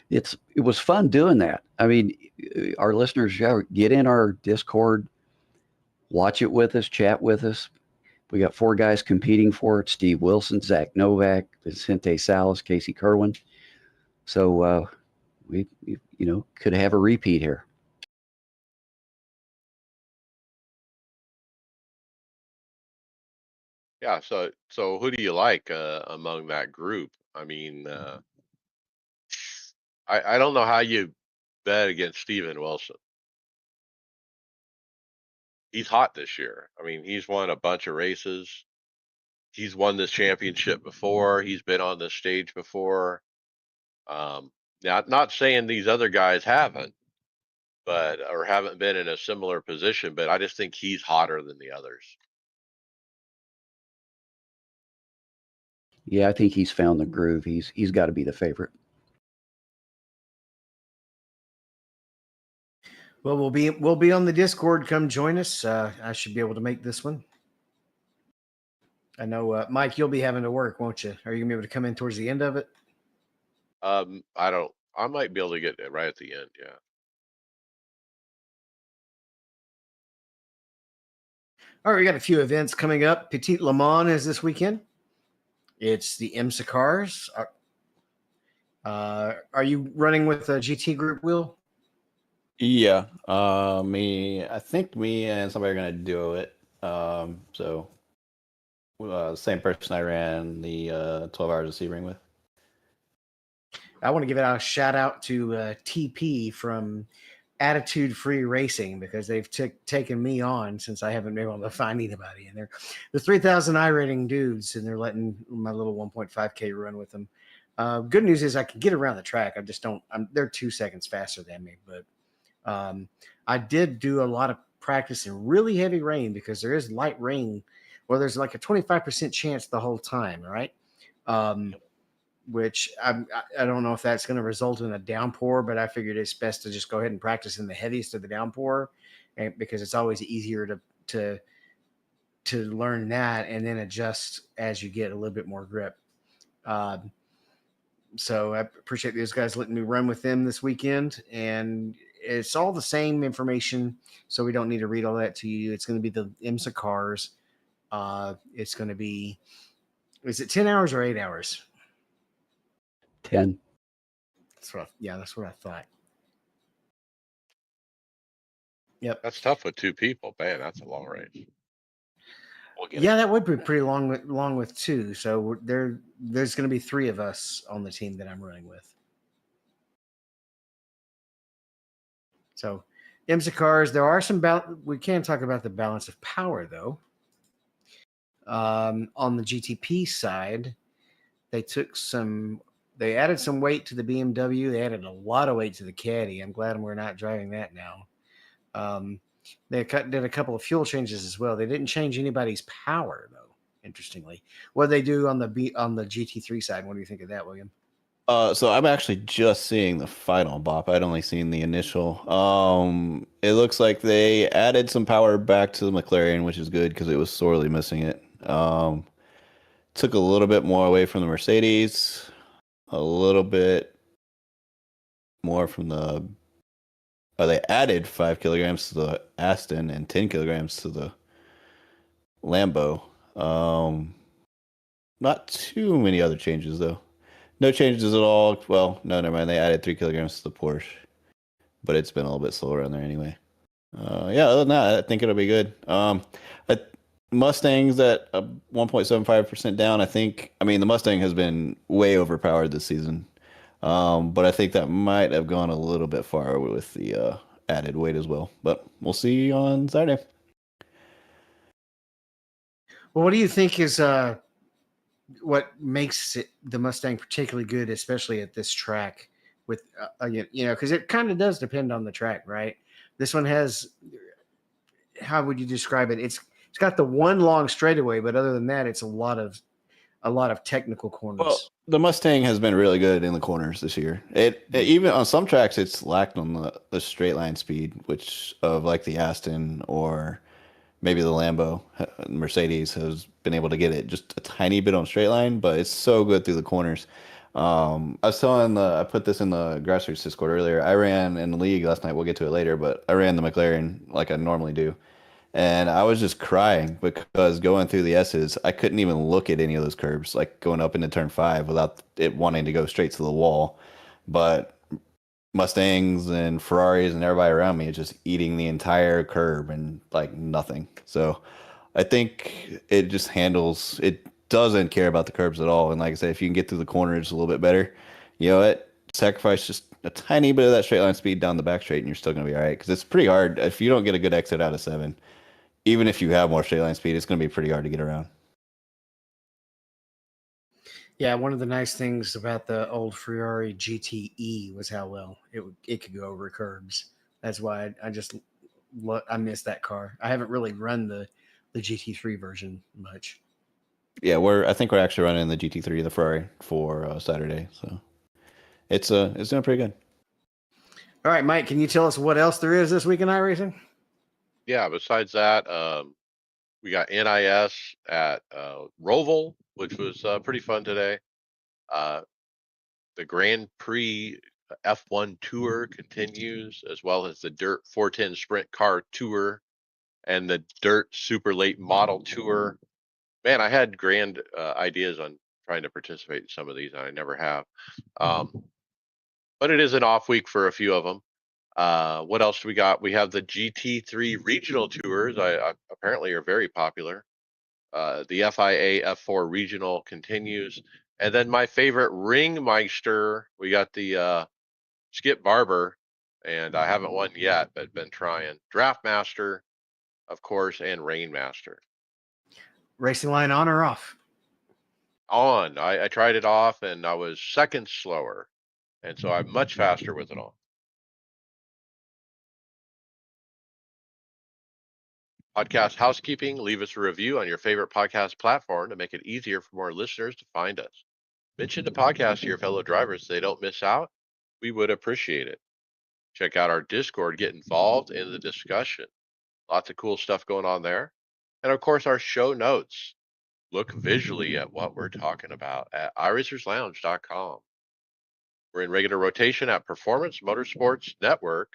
it was fun doing that. I mean, our listeners, yeah, get in our Discord, watch it with us, chat with us. We got 4 guys competing for it: Steve Wilson, Zach Novak, Vicente Salas, Casey Kerwin. So we could have a repeat here. Yeah. So who do you like among that group? I mean, I don't know how you bet against Steven Wilson. He's hot this year. I mean, he's won a bunch of races. He's won this championship before. He's been on this stage before. Now, not saying these other guys haven't, or haven't been in a similar position, but I just think he's hotter than the others. Yeah, I think he's found the groove. He's got to be the favorite. Well, we'll be on the Discord. Come join us. I should be able to make this one. I know, Mike, you'll be having to work, won't you? Are you gonna be able to come in towards the end of it? I don't. I might be able to get it right at the end. Yeah. All right, we got a few events coming up. Petite Le Mans is this weekend. It's the IMSA cars. Are you running with a GT group, Will? Yeah, I think me and somebody are going to do it. So same person I ran the 12 hours of Sebring with. I want to give a shout out to TP from Attitude Free Racing because they've taken me on since I haven't been able to find anybody. And they're 3,000 iRating dudes, and they're letting my little 1.5K run with them. Good news is I can get around the track. I just don't. They're 2 seconds faster than me, but I did do a lot of practice in really heavy rain because there is light rain. Well, there's like a 25% chance the whole time, right? Which I don't know if that's going to result in a downpour, but I figured it's best to just go ahead and practice in the heaviest of the downpour, and because it's always easier to learn that and then adjust as you get a little bit more grip. So I appreciate those guys letting me run with them this weekend, and it's all the same information, so we don't need to read all that to you. It's going to be the IMSA cars. It's going to be, is it 10 hours or 8 hours? 10. That's what I thought. Yep. That's tough with 2 people. Man, that's a long race. Yeah, that would be pretty long with 2. So there's going to be 3 of us on the team that I'm running with. So IMSA cars, there are some we can talk about the balance of power though. On the GTP side, they added some weight to the BMW. They added a lot of weight to the Caddy. I'm glad we're not driving that now. They did a couple of fuel changes as well. They didn't change anybody's power though. Interestingly, what they do on the GT3 side. What do you think of that, William? So I'm actually just seeing the final bop. I'd only seen the initial. It looks like they added some power back to the McLaren, which is good because it was sorely missing it. Took a little bit more away from the Mercedes, a little bit more from the. They added 5 kilograms to the Aston and 10 kilograms to the Lambo. Not too many other changes though. No changes at all. Well, no, never mind. They added 3 kilograms to the Porsche, but it's been a little bit slower on there anyway. Yeah, other than that, I think it'll be good. Mustang's at 1.75% down. I mean, the Mustang has been way overpowered this season. But I think that might have gone a little bit far with the added weight as well. But we'll see on Saturday. Well, what do you think is what makes the Mustang particularly good, especially at this track? With because it kind of does depend on the track, right? This one has. How would you describe it? It's got the one long straightaway, but other than that, it's a lot of technical corners. Well, the Mustang has been really good in the corners this year. It even on some tracks it's lacked on the straight line speed, which of like the Aston or maybe the Lambo. Mercedes has been able to get it just a tiny bit on straight line, but it's so good through the corners. I put this in the grassroots Discord earlier. I ran in the league last night. We'll get to it later, but I ran the McLaren like I normally do. And I was just crying because going through the S's, I couldn't even look at any of those curbs, like going up into turn 5 without it wanting to go straight to the wall. But Mustangs and Ferraris and everybody around me is just eating the entire curb and like nothing. So I think it doesn't care about the curbs at all. And like I said, if you can get through the corners a little bit better, sacrifice just a tiny bit of that straight line speed down the back straight and you're still going to be all right. Because it's pretty hard if you don't get a good exit out of 7. Even if you have more straight line speed, it's going to be pretty hard to get around. Yeah, one of the nice things about the old Ferrari GTE was how well it could go over curbs. That's why I miss that car. I haven't really run the GT3 version much. Yeah, I think we're actually running the GT3, the Ferrari, for Saturday, so it's doing pretty good. All right, Mike, can you tell us what else there is this week in iRacing? Yeah, besides that, we got NIS at Roval, which was pretty fun today. The Grand Prix F1 Tour continues, as well as the Dirt 410 Sprint Car Tour and the Dirt Super Late Model Tour. Man, I had grand ideas on trying to participate in some of these, and I never have. But it is an off week for a few of them. What else do we got? We have the GT3 regional tours. I apparently are very popular. The FIA F4 regional continues, and then my favorite Ringmeister. We got the Skip Barber, and I haven't won yet, but been trying. Draftmaster, of course, and Rainmaster. Racing line on or off? On. I tried it off, and I was seconds slower, and so I'm much faster with it on. Podcast housekeeping, leave us a review on your favorite podcast platform to make it easier for more listeners to find us. Mention the podcast to your fellow drivers so they don't miss out. We would appreciate it. Check out our Discord, get involved in the discussion. Lots of cool stuff going on there. And of course, our show notes. Look visually at what we're talking about at iRacersLounge.com. We're in regular rotation at Performance Motorsports Network.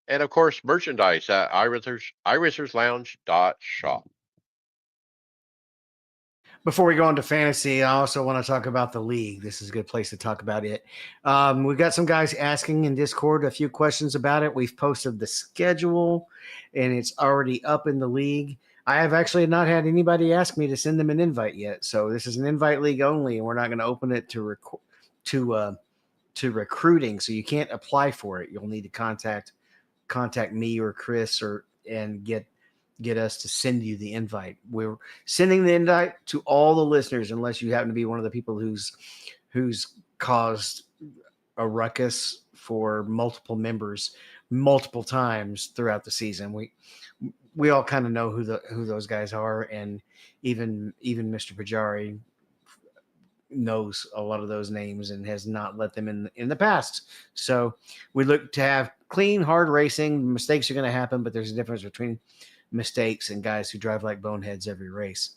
And of course, merchandise at iRacersLounge.shop. Before we go into fantasy, I also want to talk about the league. This is a good place to talk about it. We've got some guys asking in Discord a few questions about it. We've posted the schedule, and it's already up in the league. I have actually not had anybody ask me to send them an invite yet. So this is an invite league only, and we're not going to open it to recruiting. So you can't apply for it. You'll need to contact me or Chris and get us to send you the invite. We're sending the invite to all the listeners, unless you happen to be one of the people who's caused a ruckus for multiple members multiple times throughout the season. we all kind of know who those guys are, and even Mr. Pajari knows a lot of those names and has not let them in the past. So we look to have clean, hard racing. Mistakes are going to happen, but there's a difference between mistakes and guys who drive like boneheads every race.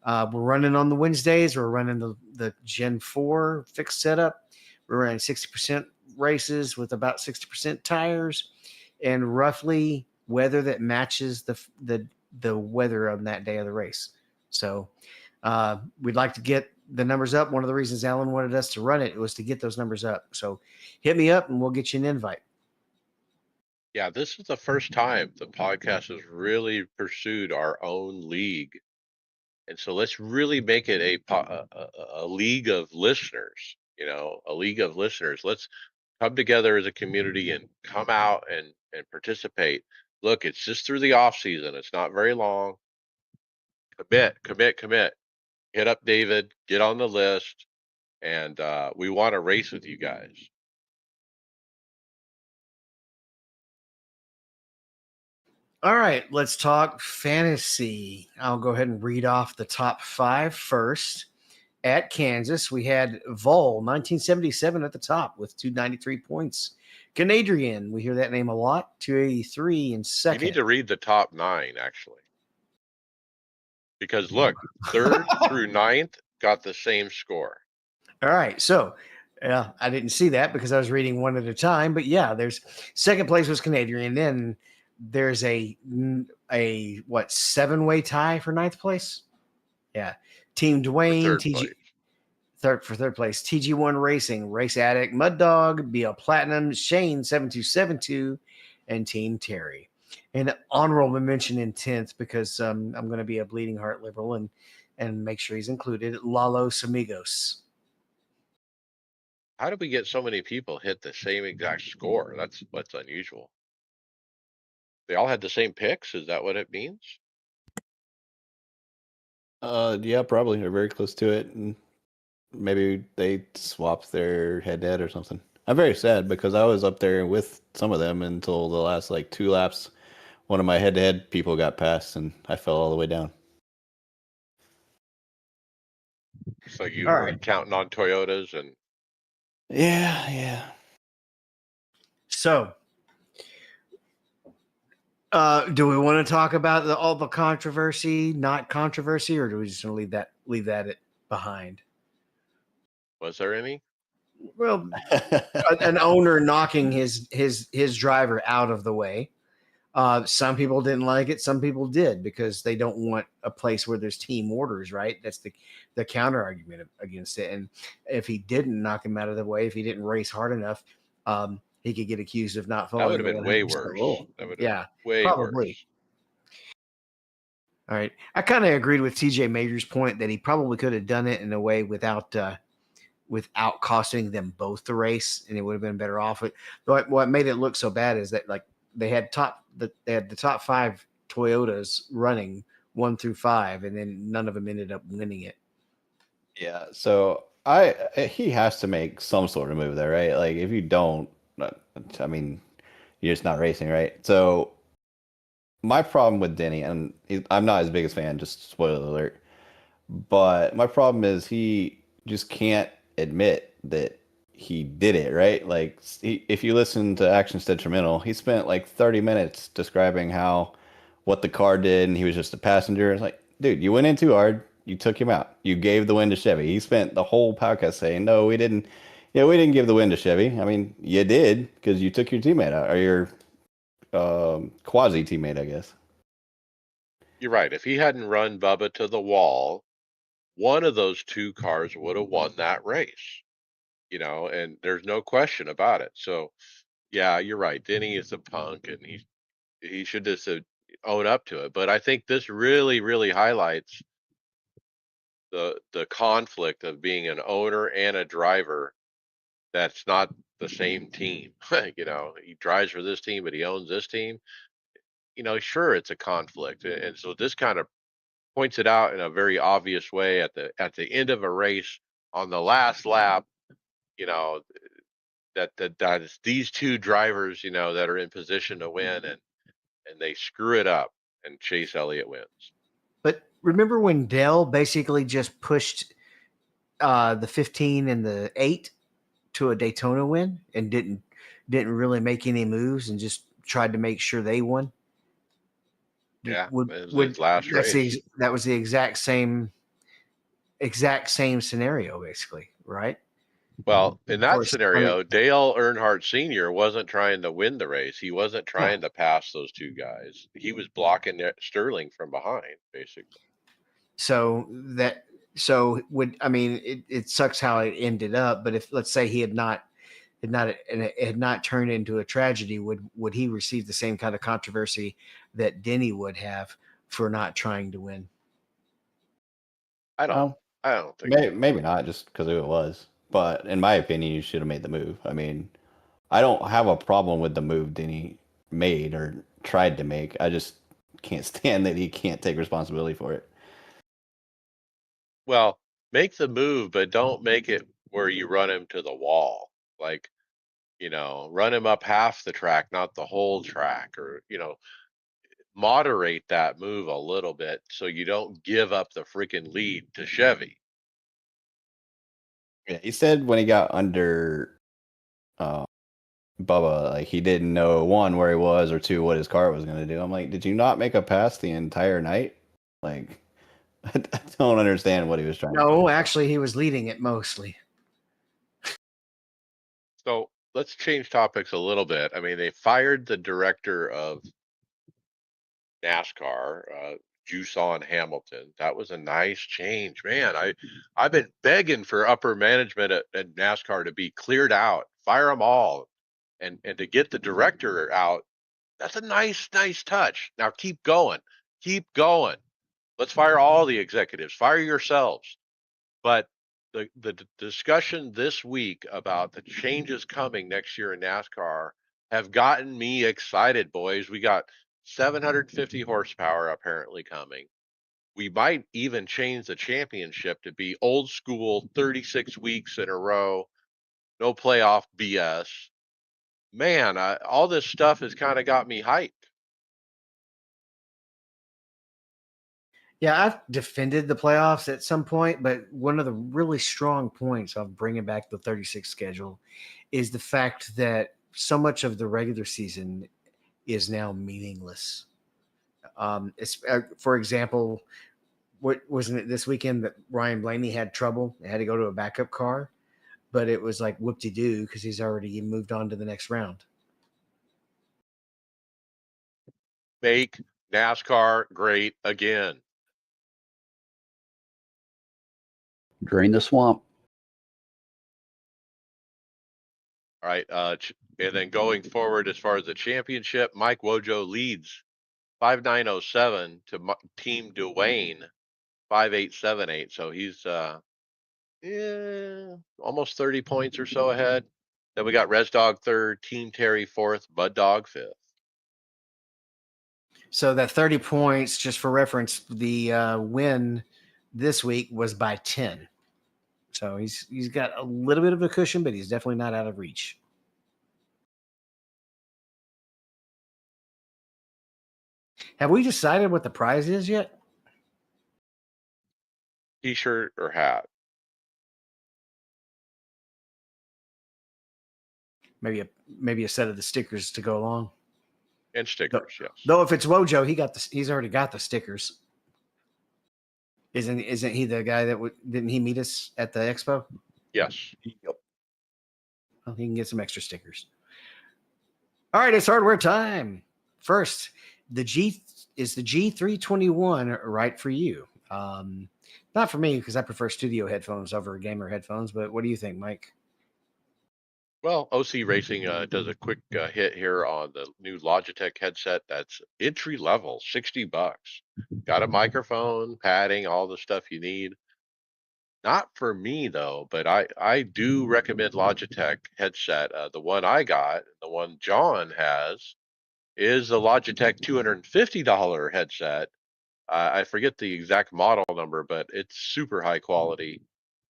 We're running on the Wednesdays. We're running the Gen 4 fixed setup. We're running 60% races with about 60% tires and roughly weather that matches the weather on that day of the race. So we'd like to get the numbers up. One of the reasons Alan wanted us to run it was to get those numbers up. So hit me up and we'll get you an invite. Yeah, this is the first time the podcast has really pursued our own league. And so let's really make it a league of listeners, a league of listeners. Let's come together as a community and come out and participate. Look, it's just through the off season. It's not very long. Commit. Hit up David, get on the list, and we want to race with you guys. All right, let's talk fantasy. I'll go ahead and read off the top 5 first. At Kansas, we had Vol 1977 at the top with 293 points. Canadian, we hear that name a lot, 283 in You second. need to read the top 9, actually. Because look, 3rd through 9th got the same score. All right, so I didn't see that because I was reading one at a time. But yeah, there's second place was Canadian, and then there's a 7-way tie for 9th place. Yeah, Team Dwayne, Third TG place. third place, TG1 Racing, Race Addict, Mud Dog, BL Platinum, Shane 7272, and Team Terry. And honorable mention in 10th because I'm going to be a bleeding heart liberal and make sure he's included. Lalos Amigos. How did we get so many people hit the same exact score? That's what's unusual. They all had the same picks. Is that what it means? Yeah, probably. They're very close to it, and maybe they swapped their head-to-head or something. I'm very sad because I was up there with some of them until the last 2 laps. One of my head-to-head people got passed, and I fell all the way down. So you All were right. counting on Toyotas and Yeah. So, do we want to talk about all the controversy, not controversy, or do we just want to leave that behind? was there any? Well, an owner knocking his driver out of the way. Some people didn't like it. Some people did because they don't want a place where there's team orders, right? That's the counter argument against it. And if he didn't knock him out of the way, if he didn't race hard enough, he could get accused of not That following would have the been way 100% worse. rule. That would have Yeah, been way probably. worse. All right. I kind of agreed with TJ Major's point that he probably could have done it in a way without costing them both the race, and it would have been better off. But what made it look so bad is that they had the top 5 Toyotas running 1 through 5, and then none of them ended up winning it. Yeah, so he has to make some sort of move there, right? Like if you don't, I mean, you're just not racing, right? So my problem with Denny, and I'm not his biggest fan, just spoiler alert, but my problem is he just can't admit that he did it, right? Like if you listen to Actions Detrimental, he spent 30 minutes describing what the car did, and he was just a passenger. It's like, dude, you went in too hard. You took him out. You gave the win to Chevy. He spent the whole podcast saying, no, we didn't. Yeah, we didn't give the win to Chevy. I mean, you did because you took your teammate out, or your quasi teammate, I guess. You're right. If he hadn't run Bubba to the wall, one of those 2 cars would have won that race. And there's no question about it. So, yeah, you're right. Denny is a punk, and he should just own up to it. But I think this really, really highlights the conflict of being an owner and a driver that's not the same team. He drives for this team, but he owns this team. Sure, it's a conflict, and so this kind of points it out in a very obvious way at the end of a race on the last lap. You know that it's these 2 drivers, that are in position to win, and they screw it up. and Chase Elliott wins. But remember when Dell basically just pushed the 15 and the 8 to a Daytona win and didn't really make any moves and just tried to make sure they won? Yeah, it was his last That's race. that was the exact same scenario, basically, right? Well, in Of that course, scenario, Dale Earnhardt Sr. wasn't trying to win the race. He wasn't trying to pass those two guys. He was blocking Sterling from behind, basically. It sucks how it ended up, but if, let's say, he had not turned into a tragedy, would he receive the same kind of controversy that Denny would have for not trying to win? I don't think so. Maybe not, just because who it was. But in my opinion, you should have made the move. I mean, I don't have a problem with the move Denny made or tried to make. I just can't stand that he can't take responsibility for it. Well, make the move, but don't make it where you run him to the wall. Like, run him up half the track, not the whole track, or, moderate that move a little bit so you don't give up the freaking lead to Chevy. Yeah, he said when he got under Bubba, like he didn't know, one, where he was, or two, what his car was going to do. I'm like, did you not make a pass the entire night? Like, I don't understand what he was trying to do. No, actually, he was leading it mostly. So let's change topics a little bit. I mean, they fired the director of NASCAR, Juice on Hamilton. That was a nice change, man. I've been begging for upper management at NASCAR to be cleared out, fire them all, and to get the director out. That's a nice touch. Now keep going, keep going. Let's fire all the executives. Fire yourselves. But the discussion this week about the changes coming next year in NASCAR have gotten me excited, boys. We got 750 horsepower apparently coming. We might even change the championship to be old school 36 weeks in a row, no playoff BS. Man, all this stuff has kind of got me hyped. Yeah, I've defended the playoffs at some point, but one of the really strong points of bringing back the 36 schedule is the fact that so much of the regular season is now meaningless. For example, what wasn't it this weekend that Ryan Blaney had trouble? They had to go to a backup car, but it was like whoop-de-doo because he's already moved on to the next round. Make NASCAR great again. Drain the swamp. All right. And then going forward, as far as the championship, Mike Wojo leads 5907 to Team Dwayne 5878. So he's almost 30 points or so ahead. Then we got Res Dog third, Team Terry fourth, Bud Dog fifth. So that 30 points, just for reference, the win this week was by 10. So he's got a little bit of a cushion, but he's definitely not out of reach. Have we decided what the prize is yet? T-shirt or hat. Maybe a set of the stickers to go along. And stickers, yes. Though if it's Wojo, he's already got the stickers. Isn't he the guy that didn't he meet us at the expo? Yes. Yep. Well, he can get some extra stickers. All right, it's hardware time. First, the G321 right for you? Not for me because I prefer studio headphones over gamer headphones. But what do you think, Mike? Well, OC Racing does a quick hit here on the new Logitech headset. That's entry level, $60. Got a microphone, padding, all the stuff you need. Not for me though, but I do recommend Logitech headset. The one I got, the one John has, is the Logitech $250 headset. I forget the exact model number, but it's super high quality.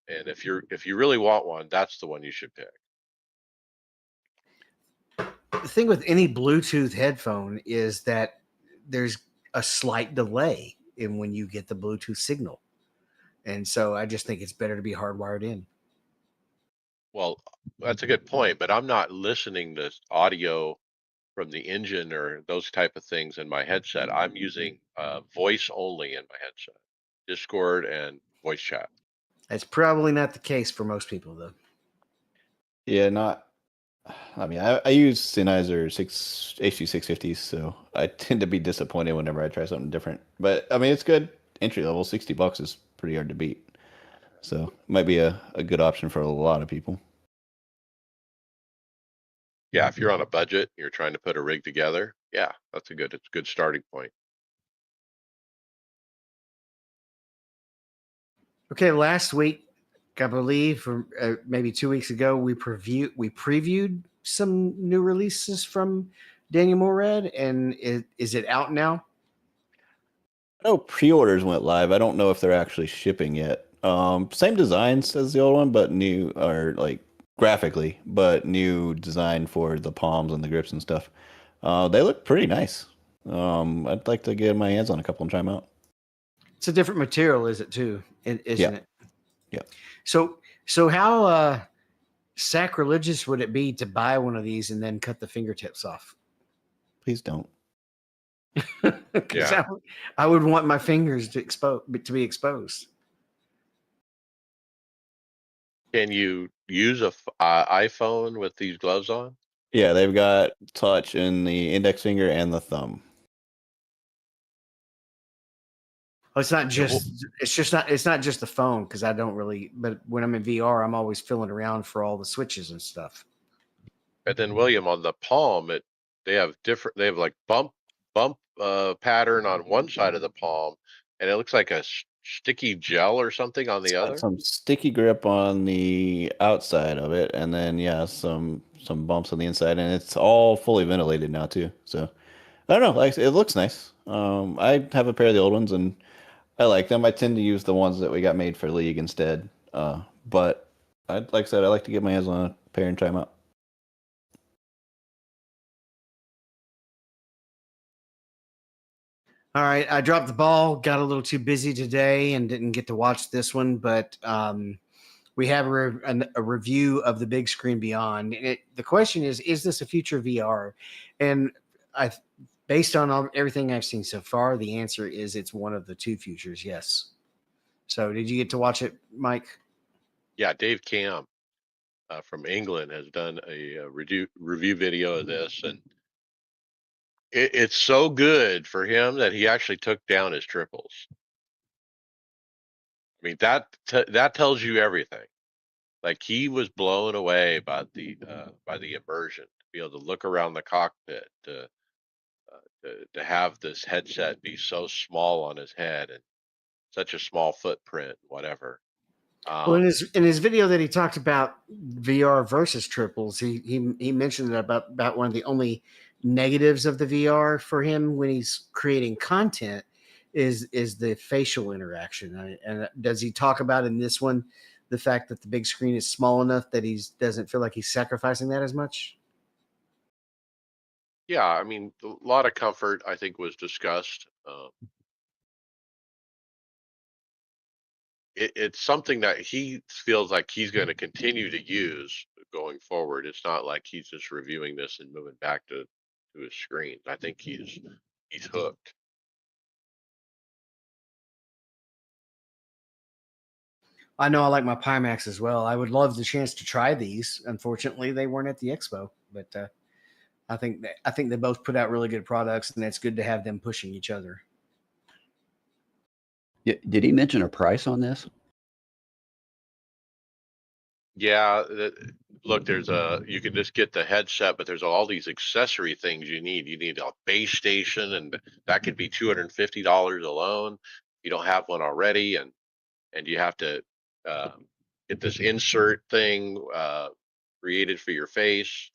And if you really want one, that's the one you should pick. The thing with any Bluetooth headphone is that there's a slight delay in when you get the Bluetooth signal. And so I just think it's better to be hardwired in. Well, that's a good point, but I'm not listening to audio from the engine or those type of things in my headset. I'm using voice only in my headset, Discord and voice chat. That's probably not the case for most people, though. Yeah, not. I mean, I use Sennheiser HD650s, so I tend to be disappointed whenever I try something different. But I mean, it's good. Entry level, $60 is pretty hard to beat. So it might be a good option for a lot of people. Yeah, if you're on a budget, you're trying to put a rig together. Yeah, it's a good starting point. Okay, last week, I believe, or maybe 2 weeks ago, we previewed some new releases from Daniel Morad, and is it out now? I know pre-orders went live. I don't know if they're actually shipping yet. Same designs as the old one, but new, or like graphically, but new design for the palms and the grips and stuff. They look pretty nice. I'd like to get my hands on a couple and try them out. It's a different material, is it too? Isn't Yeah. it? Yeah. So how sacrilegious would it be to buy one of these and then cut the fingertips off? Please don't. Because Yeah. I would want my fingers to be exposed. Can you use a iPhone with these gloves on? Yeah, they've got touch in the index finger and the thumb. Well, it's not just the phone, because I don't really. But when I'm in VR, I'm always filling around for all the switches and stuff. And then William, on the palm, they have like bump pattern on one side of the palm, and it looks like a sticky gel or something on the It's got other. some sticky grip on the outside of it, and then yeah, some bumps on the inside, and it's all fully ventilated now too. So I don't know, like it looks nice. I have a pair of the old ones, and I like them. I tend to use the ones that we got made for League instead. But like I said, I like to get my hands on a pair and try them out. All right, I dropped the ball. Got a little too busy today and didn't get to watch this one, but we have a review of the Big Screen Beyond. The question is this a future VR? And based on everything I've seen so far, the answer is it's one of the two futures. Yes. So, did you get to watch it, Mike? Yeah, Dave Cam from England has done a review video of this, and it's so good for him that he actually took down his triples. I mean, that tells you everything. Like, he was blown away by the immersion, to be able to look around the cockpit, to have this headset be so small on his head and such a small footprint, whatever. Well, in his video that he talked about VR versus triples, he mentioned that about one of the only negatives of the VR for him when he's creating content is the facial interaction. And does he talk about in this one the fact that the big screen is small enough that he doesn't feel like he's sacrificing that as much? Yeah, I mean, a lot of comfort, I think, was discussed. It's something that he feels like he's going to continue to use going forward. It's not like he's just reviewing this and moving back to his screen. I think he's hooked. I know I like my Pimax as well. I would love the chance to try these. Unfortunately, they weren't at the expo, but I think they both put out really good products, and it's good to have them pushing each other. Did he mention a price on this? Yeah, look, you can just get the headset, but there's all these accessory things you need. You need a base station, and that could be $250 alone. You don't have one already, and you have to uh, get this insert thing created for your face.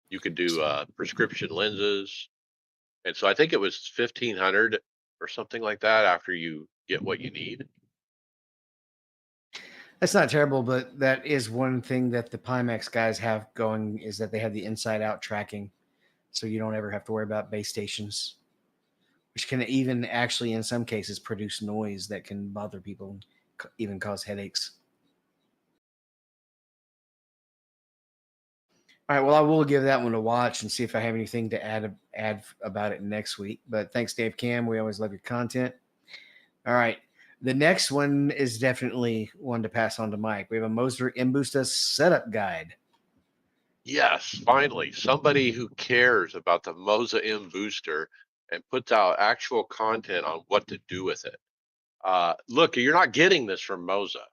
You could do prescription lenses, and so I think it was 1,500 or something like that after you get what you need. That's not terrible, but that is one thing that the Pimax guys have going is that they have the inside out tracking. So you don't ever have to worry about base stations. which can even actually, in some cases, produce noise that can bother people, even cause headaches. All right. Well, I will give that one a watch and see if I have anything to add about it next week. But thanks, Dave Cam. We always love your content. All right. The next one is definitely one to pass on to Mike. We have a Moser Imbusta setup guide. Yes, finally, somebody who cares about the Moza M booster and puts out actual content on what to do with it. Look, you're not getting this from Moza.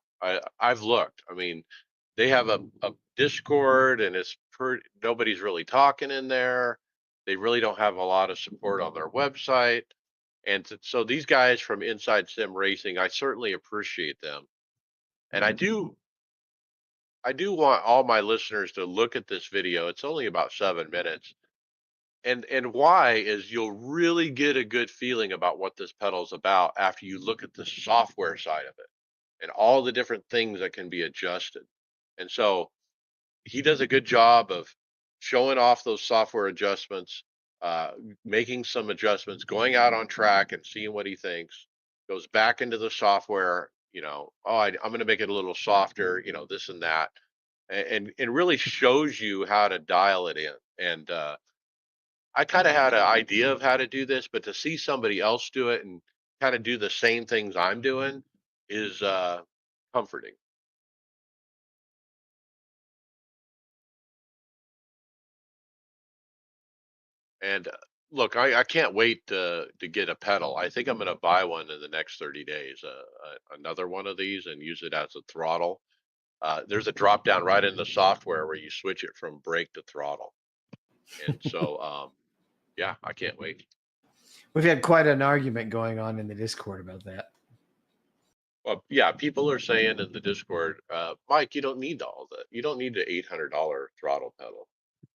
I've looked. I mean, they have a Discord, and nobody's really talking in there. They really don't have a lot of support on their website. And so these guys from Inside Sim Racing, I certainly appreciate them. And I do want all my listeners to look at this video. It's only about 7 minutes. And why is you'll really get a good feeling about what this pedal is about after you look at the software side of it and all the different things that can be adjusted. And so he does a good job of showing off those software adjustments, uh, making some adjustments, going out on track and seeing what he thinks, goes back into the software, I'm going to make it a little softer, this and that, and really shows you how to dial it in. And I kind of had an idea of how to do this, but to see somebody else do it and kind of do the same things I'm doing is comforting. And look, I can't wait to get a pedal. I think I'm going to buy one in the next 30 days, another one of these, and use it as a throttle. There's a drop down right in the software where you switch it from brake to throttle. And so, yeah, I can't wait. We've had quite an argument going on in the Discord about that. Well, yeah, people are saying in the Discord, Mike, you don't need all that. You don't need the $800 throttle pedal.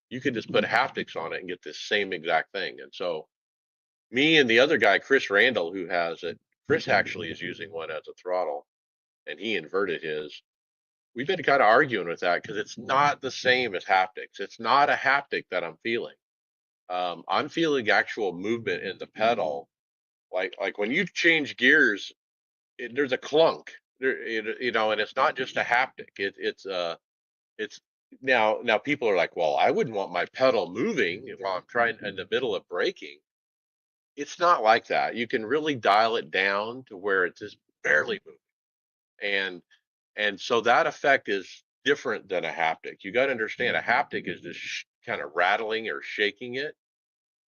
You can just put haptics on it and get the same exact thing. And so, me and the other guy, Chris Randall, who has it, Chris actually is using one as a throttle, and he inverted his. We've been kind of arguing with that because it's not the same as haptics. It's not a haptic that I'm feeling. I'm feeling actual movement in the pedal. Like when you change gears, there's a clunk. And it's not just a haptic. It's now people are like, well, I wouldn't want my pedal moving while I'm trying in the middle of braking. It's not like that. You can really dial it down to where it's just barely moving. And so that effect is different than a haptic. You got to understand a haptic is just kind of rattling or shaking it.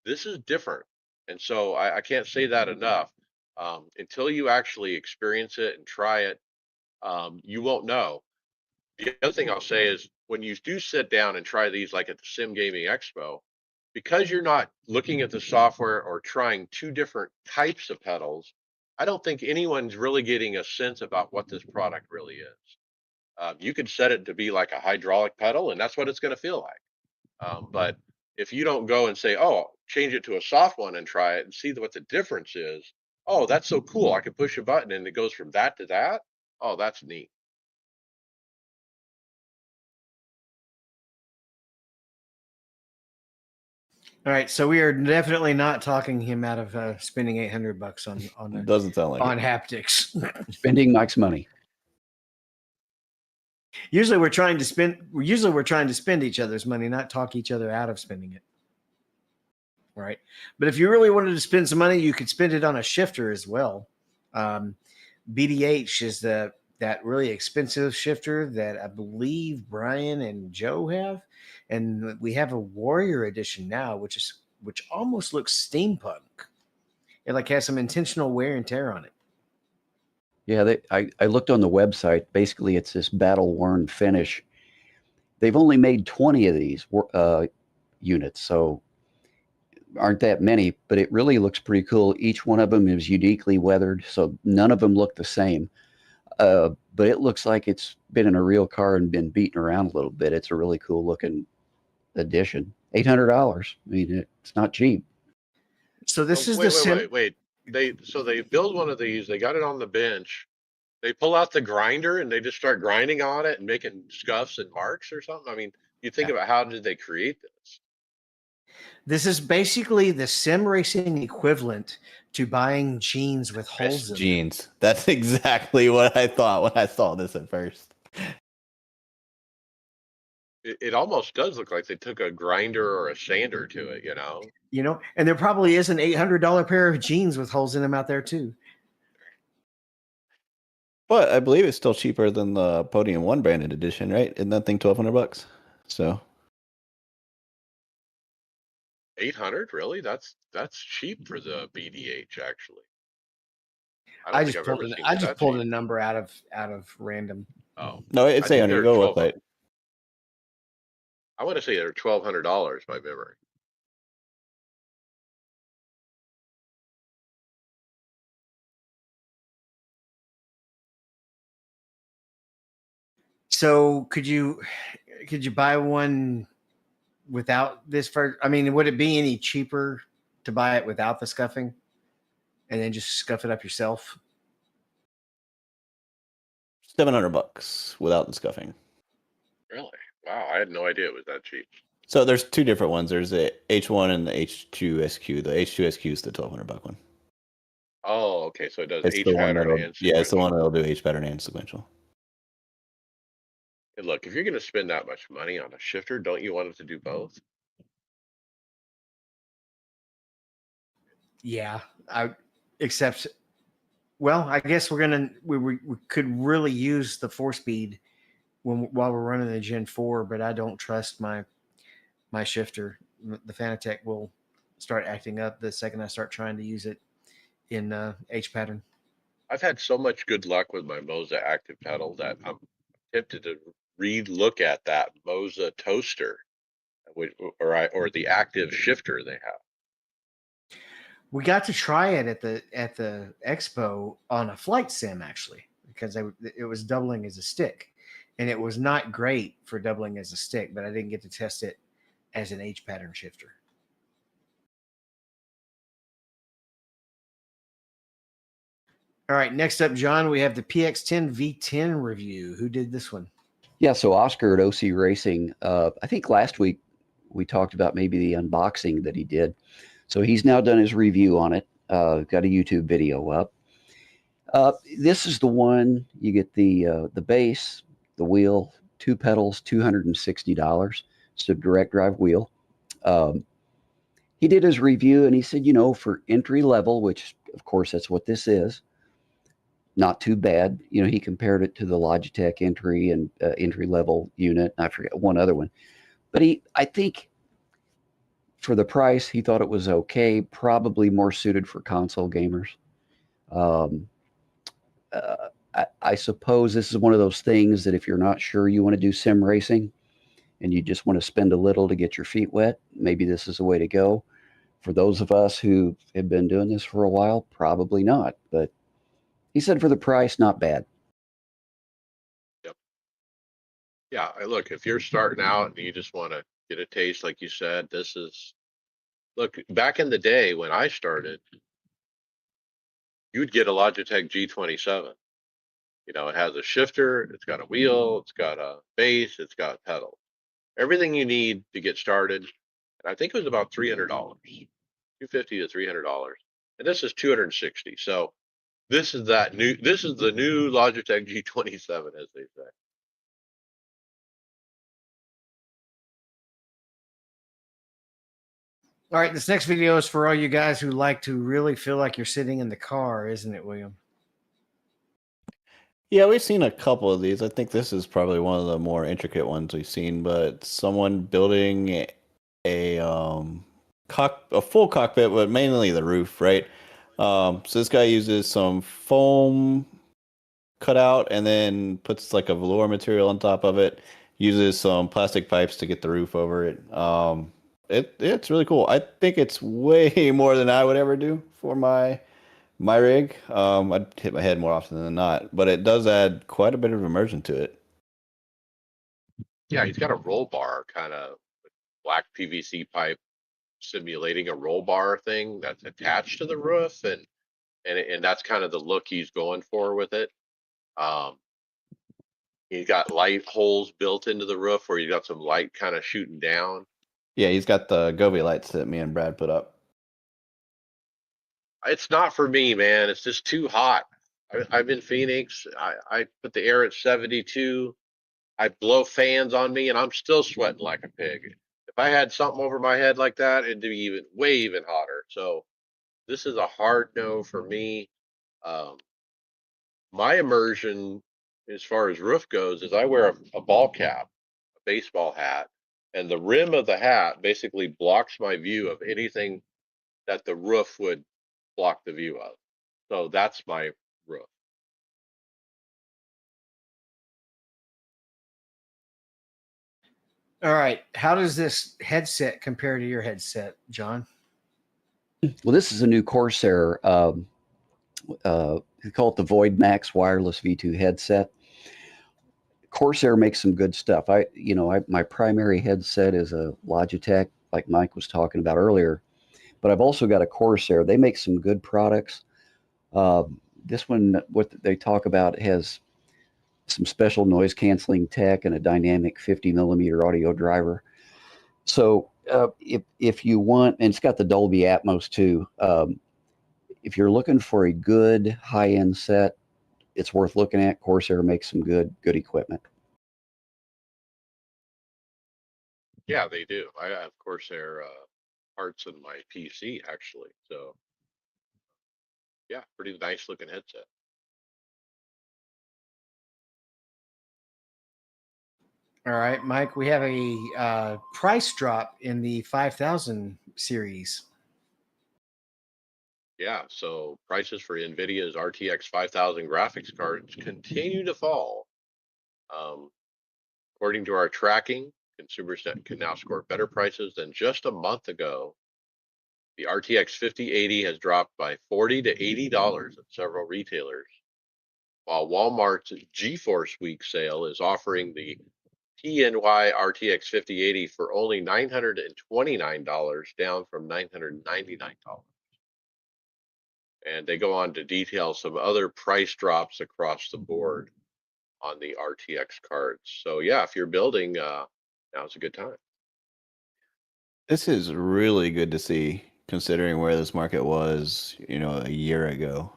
This is different. And so I can't say that enough. Until you actually experience it and try it, you won't know. The other thing I'll say is when you do sit down and try these, like at the Sim Gaming Expo, because you're not looking at the software or trying two different types of pedals, I don't think anyone's really getting a sense about what this product really is. You could set it to be like a hydraulic pedal, and that's what it's going to feel like. But if you don't go and say, "Oh, change it to a soft one and try it and see what the difference is," oh, that's so cool! I can push a button and it goes from that to that. Oh, that's neat. All right, so we are definitely not talking him out of spending $800 on Doesn't sound like on it. haptics. Spending Mike's money. Usually we're trying to spend each other's money, not talk each other out of spending it. Right. But if you really wanted to spend some money, you could spend it on a shifter as well. BDH is that really expensive shifter that I believe Brian and Joe have, and we have a Warrior edition now, which almost looks steampunk. It like has some intentional wear and tear on it. Yeah, I looked on the website. Basically, it's this battle-worn finish. They've only made 20 of these units, so aren't that many, but it really looks pretty cool. Each one of them is uniquely weathered, so none of them look the same. But it looks like it's been in a real car and been beaten around a little bit. It's a really cool looking addition. $800. I mean, it's not cheap. So this is wait. They build one of these. They got it on the bench. They pull out the grinder and they just start grinding on it and making scuffs and marks or something. I mean, you think about how did they create this? This is basically the sim racing equivalent to buying jeans with holes Best in them. jeans. That's exactly what I thought when I saw this at first. It almost does look like they took a grinder or a sander to it, you know? You know, and there probably is an $800 pair of jeans with holes in them out there too. But I believe it's still cheaper than the Podium 1 branded edition, right? Isn't that thing $1,200? So 800, really? That's cheap for the BDH, actually. I I don't think just I've pulled ever seen I it just that pulled cheap. a number out of random. Oh, no, I it's think 800. they're Go 12. website. I want to say they're $1,200 by memory. So could you buy one without this first? I mean, would it be any cheaper to buy it without the scuffing and then just scuff it up yourself? $700 without the scuffing. Really? Wow, I had no idea it was that cheap. So there's two different ones. There's the H1 and the H2 SQ. The H2 SQ is the $1,200 one. Oh, okay, so it does It's H the one pattern that'll and it's the one sequential. that'll do H pattern and sequential. And look, if you're going to spend that much money on a shifter, don't you want it to do both? Yeah, except, well, I guess we could really use the 4-speed while we're running the Gen 4, but I don't trust my shifter. The Fanatec will start acting up the second I start trying to use it in H pattern. I've had so much good luck with my Moza active pedal that I'm tempted to re-look at that Moza toaster, or the active shifter they have. We got to try it at the expo on a flight sim actually, because it was doubling as a stick, and it was not great for doubling as a stick, but I didn't get to test it as an H pattern shifter. All right, next up, John, we have the PX10 V10 review. Who did this one? Yeah, so Oscar at OC Racing, I think last week we talked about maybe the unboxing that he did. So he's now done his review on it, got a YouTube video up. This is the one, you get the base, the wheel, 2 pedals, $260. It's a direct drive wheel. He did his review and he said, for entry level, which of course that's what this is, not too bad. He compared it to the Logitech entry and entry level unit. I forget one other one, but I think for the price, he thought it was okay. Probably more suited for console gamers. I suppose this is one of those things that if you're not sure you want to do sim racing and you just want to spend a little to get your feet wet, maybe this is the way to go. For those of us who have been doing this for a while, probably not. But he said for the price, not bad. Yep. Yeah, look, if you're starting out and you just want to get a taste, like you said, look, back in the day when I started, you'd get a Logitech G27. It has a shifter, it's got a wheel, it's got a base, it's got pedals. Everything you need to get started. And I think it was about $300, $250 to $300. And this is 260. So this is the new Logitech G27, as they say. All right, this next video is for all you guys who like to really feel like you're sitting in the car, isn't it, William? Yeah, we've seen a couple of these. I think this is probably one of the more intricate ones we've seen, but someone building a full cockpit, but mainly the roof, right? So this guy uses some foam cutout and then puts like a velour material on top of it, uses some plastic pipes to get the roof over it. It's really cool. I think it's way more than I would ever do for my rig. I'd hit my head more often than not, but it does add quite a bit of immersion to it. Yeah, he's got a roll bar, kind of black PVC pipe simulating a roll bar thing that's attached to the roof, and that's kind of the look he's going for with it. He's got light holes built into the roof where you got some light kind of shooting down. Yeah, he's got the Govee lights that me and Brad put up. It's not for me, man. It's just too hot. I'm in Phoenix. I put the air at 72. I blow fans on me, and I'm still sweating like a pig. If I had something over my head like that, it'd be even hotter. So this is a hard no for me. Um, my immersion, as far as roof goes, is I wear a ball cap, a baseball hat, and the rim of the hat basically blocks my view of anything that the roof would block the view of. So that's my roof. All right. How does this headset compare to your headset, John? Well, this is a new Corsair. We call it the Void Max Wireless V2 headset. Corsair makes some good stuff. My primary headset is a Logitech, like Mike was talking about earlier, but I've also got a Corsair. They make some good products. This one, what they talk about, has some special noise canceling tech and a dynamic 50 millimeter audio driver. So if you want, and it's got the Dolby Atmos too. If you're looking for a good high end set, it's worth looking at. Corsair makes some good equipment. Yeah, they do. I have Corsair parts in my PC actually. So yeah, pretty nice looking headset. All right, Mike, we have a price drop in the 5000 series. Yeah, so prices for NVIDIA's RTX 5000 graphics cards continue to fall. Um, According to our tracking, consumers can now score better prices than just a month ago. The RTX 5080 has dropped by $40 to $80 at several retailers, while Walmart's GeForce Week sale is offering the TNY RTX 5080 for only $929, down from $999. And they go on to detail some other price drops across the board on the RTX cards. So yeah, if you're building, now's a good time. This is really good to see, considering where this market was, a year ago.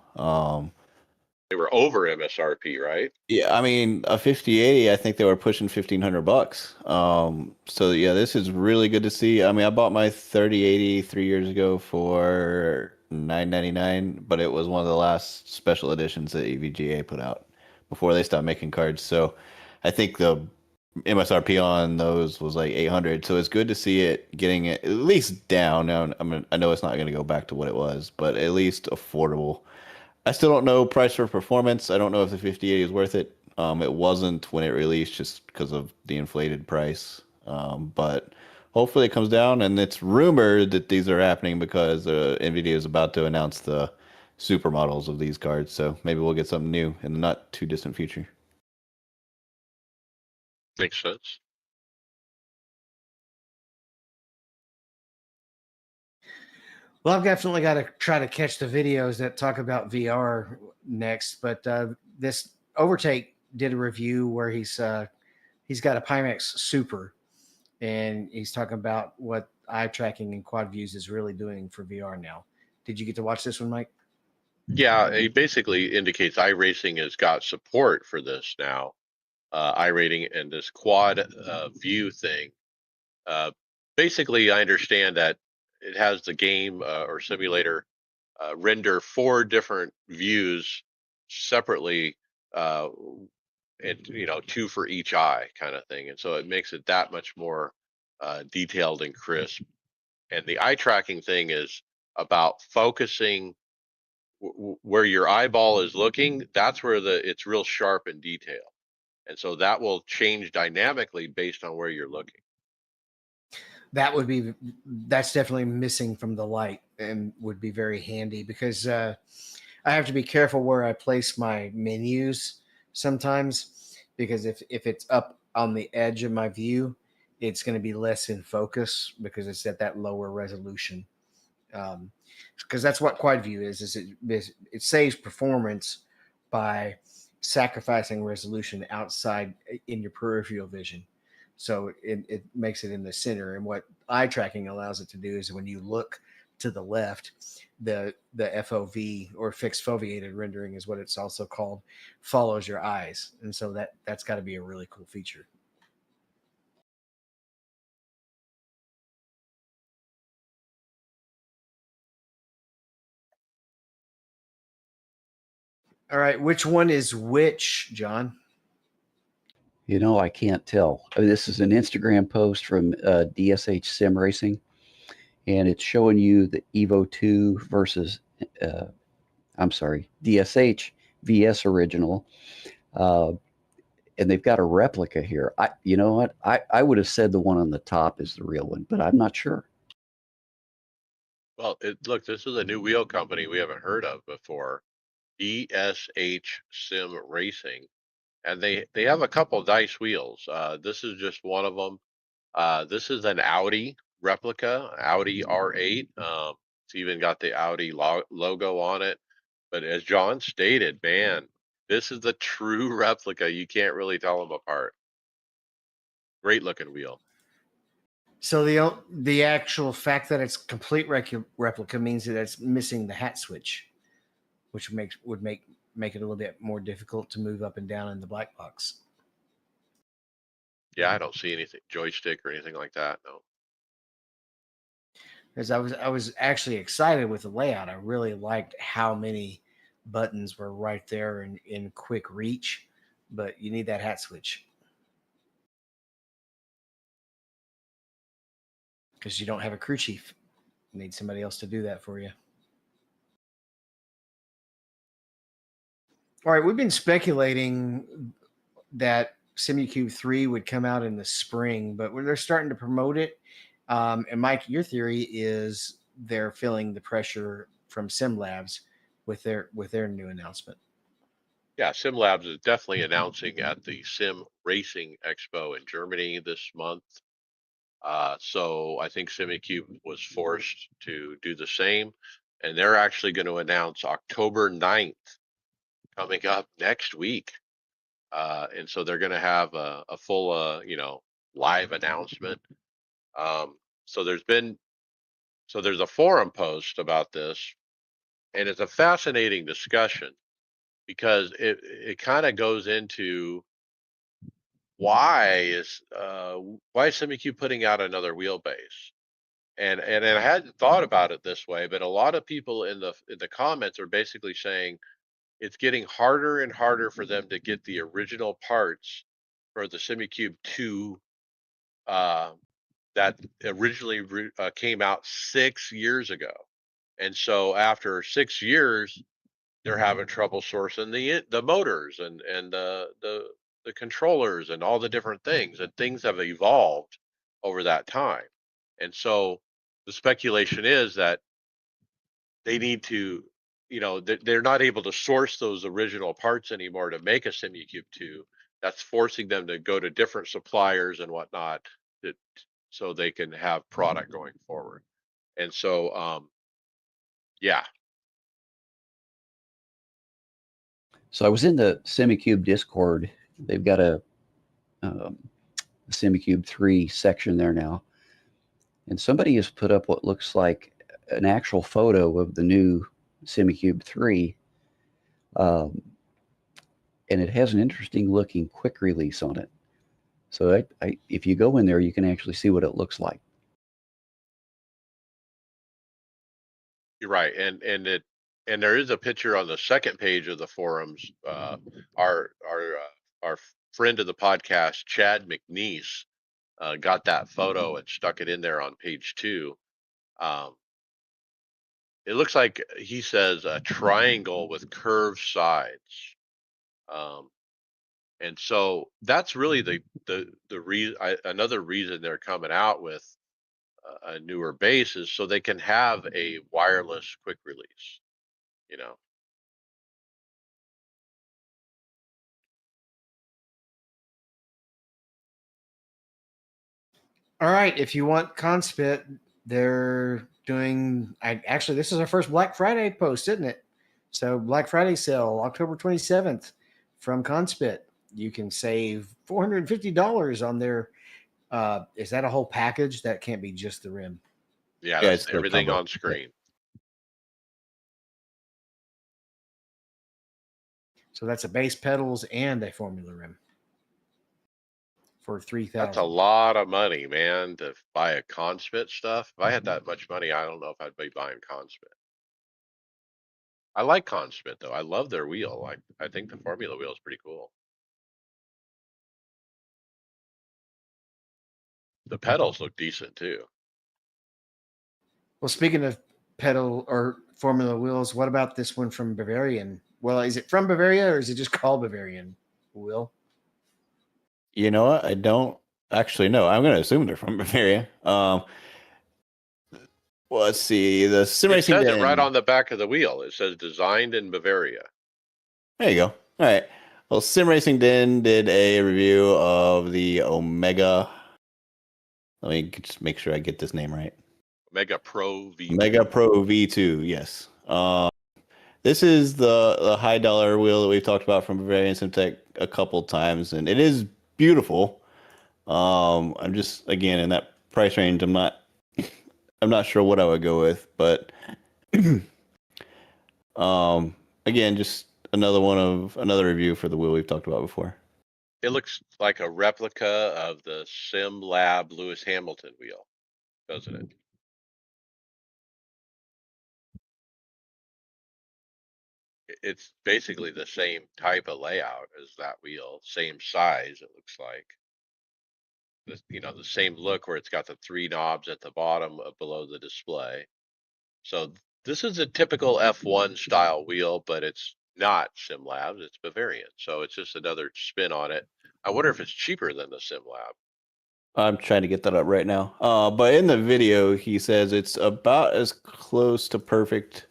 They were over MSRP, right? Yeah, I mean, a 5080, I think they were pushing $1,500. So yeah, this is really good to see. I mean, I bought my 3080 3 years ago for $999, but it was one of the last special editions that EVGA put out before they stopped making cards. So I think the MSRP on those was like 800. So it's good to see it getting it at least down. Now, I know it's not going to go back to what it was, but at least affordable. I still don't know price for performance. I don't know if the 5080 is worth it. It wasn't when it released just because of the inflated price. But hopefully it comes down. And it's rumored that these are happening because NVIDIA is about to announce the super models of these cards. So maybe we'll get something new in the not too distant future. Makes sense. Well, I've definitely got to try to catch the videos that talk about VR next. But this Overtake did a review where he's got a Pimax Super, and he's talking about what eye tracking and quad views is really doing for VR now. Did you get to watch this one, Mike? Yeah, it basically indicates iRacing has got support for this now. iRating and this quad view thing. Uh, Basically, I understand that it has the game or simulator render 4 different views separately, uh, and two for each eye, kind of thing, and so it makes it that much more detailed and crisp. And the eye tracking thing is about focusing where your eyeball is looking. That's where it's real sharp and detailed, and so that will change dynamically based on where you're looking. That's definitely missing from the light and would be very handy because I have to be careful where I place my menus sometimes, because if it's up on the edge of my view, it's going to be less in focus because it's at that lower resolution. Because that's what quad view is it saves performance by sacrificing resolution outside in your peripheral vision. So it makes it in the center. And what eye tracking allows it to do is when you look to the left, the FOV, or fixed foveated rendering is what it's also called, follows your eyes. And so that's got to be a really cool feature. All right, which one is which, John? You know, I can't tell. This is an Instagram post from DSH Sim Racing, and it's showing you the Evo 2 versus, DSH VS original. And they've got a replica here. You know what? I would have said the one on the top is the real one, but I'm not sure. Well, look, this is a new wheel company we haven't heard of before, DSH Sim Racing, and they have a couple nice wheels. This is just one of them. This is an Audi replica, Audi R8. It's even got the Audi logo on it. But as John stated, man, this is a true replica. You can't really tell them apart. Great looking wheel. So the actual fact that it's complete replica means that it's missing the hat switch, which would make it a little bit more difficult to move up and down in the black box. Yeah, I don't see anything joystick or anything like that. No. Because I was actually excited with the layout. I really liked how many buttons were right there in quick reach, but you need that hat switch because you don't have a crew chief. You need somebody else to do that for you. All right, we've been speculating that SimuCube 3 would come out in the spring, but when they're starting to promote it, and Mike, your theory is they're feeling the pressure from SimLabs with their new announcement. Yeah, SimLabs is definitely announcing at the Sim Racing Expo in Germany this month. So I think SimiCube was forced to do the same, and they're actually going to announce October 9th coming up next week. And so they're going to have a full, live announcement. Um, so there's a forum post about this, and it's a fascinating discussion because it kind of goes into why is SimiCube putting out another wheelbase? And I hadn't thought about it this way, but a lot of people in the comments are basically saying it's getting harder and harder for them to get the original parts for the SimiCube 2 uh, that originally came out 6 years ago. And so after 6 years, they're having trouble sourcing the motors and the controllers and all the different things, and things have evolved over that time. And so the speculation is that they need to, they're not able to source those original parts anymore to make a SimiCube 2. That's forcing them to go to different suppliers and whatnot so they can have product going forward. And so, yeah. So I was in the SimiCube Discord. They've got a SimiCube 3 section there now. And somebody has put up what looks like an actual photo of the new SimiCube 3. And it has an interesting looking quick release on it. So if you go in there, you can actually see what it looks like. You're right, and there is a picture on the second page of the forums. Our friend of the podcast, Chad McNeese, got that photo and stuck it in there on page 2. It looks like he says a triangle with curved sides, and so that's really the reason. Another reason they're coming out with a newer base is so they can have a wireless quick release. You know. All right, if you want Conspit, they're doing. Actually, this is our first Black Friday post, isn't it? So Black Friday sale, October 27th, from Conspit. You can save $450 on their Is that a whole package? That can't be just the rim. Yeah, Yeah, that's it's the everything combo. on screen. So that's a base pedals and a Formula rim for $3,000. That's a lot of money, man, to buy a Consmit stuff. If I had that much money, I don't know if I'd be buying Consmit. I like Consmit though. I love their wheel. I think the Formula wheel is pretty cool. The pedals look decent too. Well, speaking of pedal or Formula wheels, what about this one from Bavarian? Well, is it from Bavaria or is it just called Bavarian? Will? You know what? I don't actually know. I'm going to assume they're from Bavaria. Well, let's see. The sim It racing says it den. right on the back of the wheel. It says designed in Bavaria. There you go. All right. Well, Sim Racing Den did a review of the Omega. Let me just make sure I get this name right. Mega Pro V2. Omega Pro V2. Yes. This is the high dollar wheel that we've talked about from Bavarian SimTech a couple times, and it is beautiful. I'm just again in that price range. I'm not sure what I would go with, but again, just another review for the wheel we've talked about before. It looks like a replica of the Sim Lab Lewis Hamilton wheel, doesn't it? It's basically the same type of layout as that wheel, same size, it looks like. The same look where it's got the 3 knobs at the bottom below the display. So this is a typical F1 style wheel, but it's not SimLabs, it's Bavarian. So it's just another spin on it. I wonder if it's cheaper than the SimLab. I'm trying to get that up right now. But in the video, he says it's about as close to perfect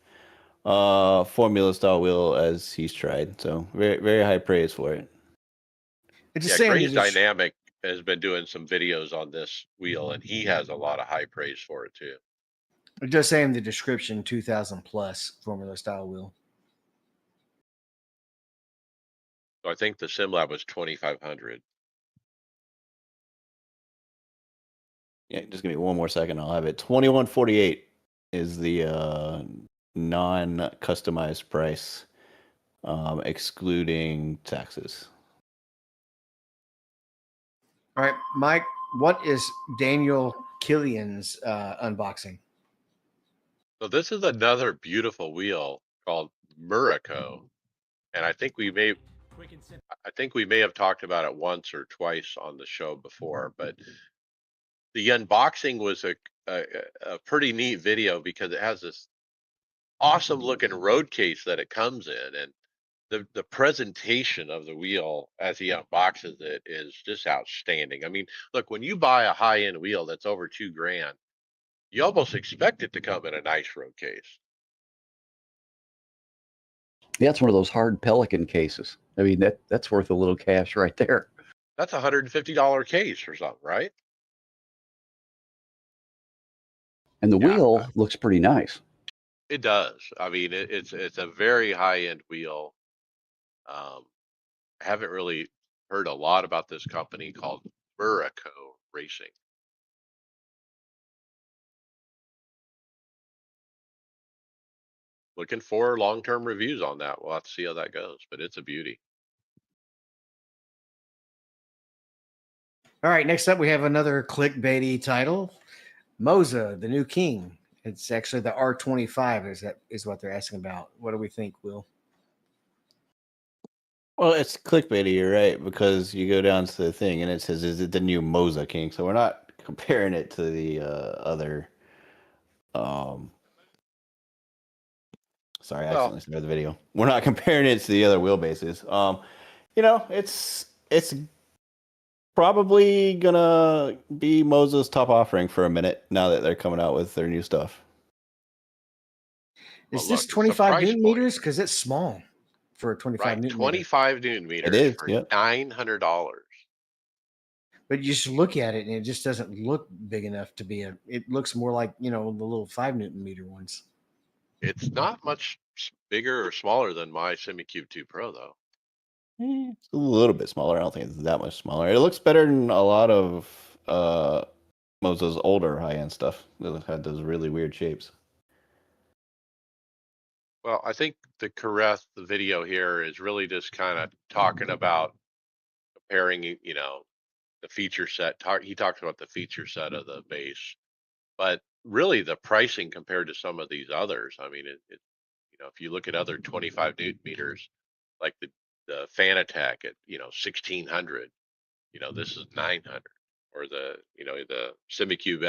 Formula style wheel as he's tried. So very, very high praise for it. It's Yeah, just saying Gray's that it's- Dynamic has been doing some videos on this wheel, and he has a lot of high praise for it too. it's just saying the description 2000 plus Formula style wheel. So I think the SimLab was 2,500. Yeah, just give me one more second. I'll have it. 2148 is the non-customized price, excluding taxes. All right, Mike, what is Daniel Killian's unboxing? So this is another beautiful wheel called Muraco, and I think we may have talked about it once or twice on the show before, but the unboxing was a pretty neat video because it has this awesome looking road case that it comes in, and the presentation of the wheel as he unboxes it is just outstanding. I mean, look, when you buy a high end wheel that's over $2,000, you almost expect it to come in a nice road case. Yeah, it's one of those hard Pelican cases. I mean, that's worth a little cash right there. That's a $150 case or something, right? And the Yeah, wheel looks pretty nice. It does. I mean, it's a very high end wheel. I haven't really heard a lot about this company called Muraco Racing. Looking for long-term reviews on that. We'll have to see how that goes, but it's a beauty. All right, next up we have another clickbaity title, Moza, the new king. It's actually the R25 is what they're asking about. What do we think, Will? Well, it's clickbaity, you're right, because you go down to the thing and it says, "Is it the new Moza King?" So we're not comparing it to the other. Sorry, I Well, accidentally started the video. We're not comparing it to the other wheelbases. It's probably gonna be Moza's top offering for a minute now that they're coming out with their new stuff. Is well, this look, it's the 25 price newton point. meters? Because it's small for a 25 Right, newton meter. 25 newton meters is, for yep. $900. But you just look at it and it just doesn't look big enough to be it looks more like, the little 5 newton meter ones. It's not much bigger or smaller than my SemiCube 2 Pro, though. It's a little bit smaller. I don't think it's that much smaller. It looks better than a lot of most of those older high end stuff that had those really weird shapes. Well, I think the video here is really just kind of talking about comparing, the feature set. He talks about the feature set of the base, but really the pricing compared to some of these others. I mean, if you look at other 25 Newton meters, like the Fanatec at 1600, this is 900, or the SimiCube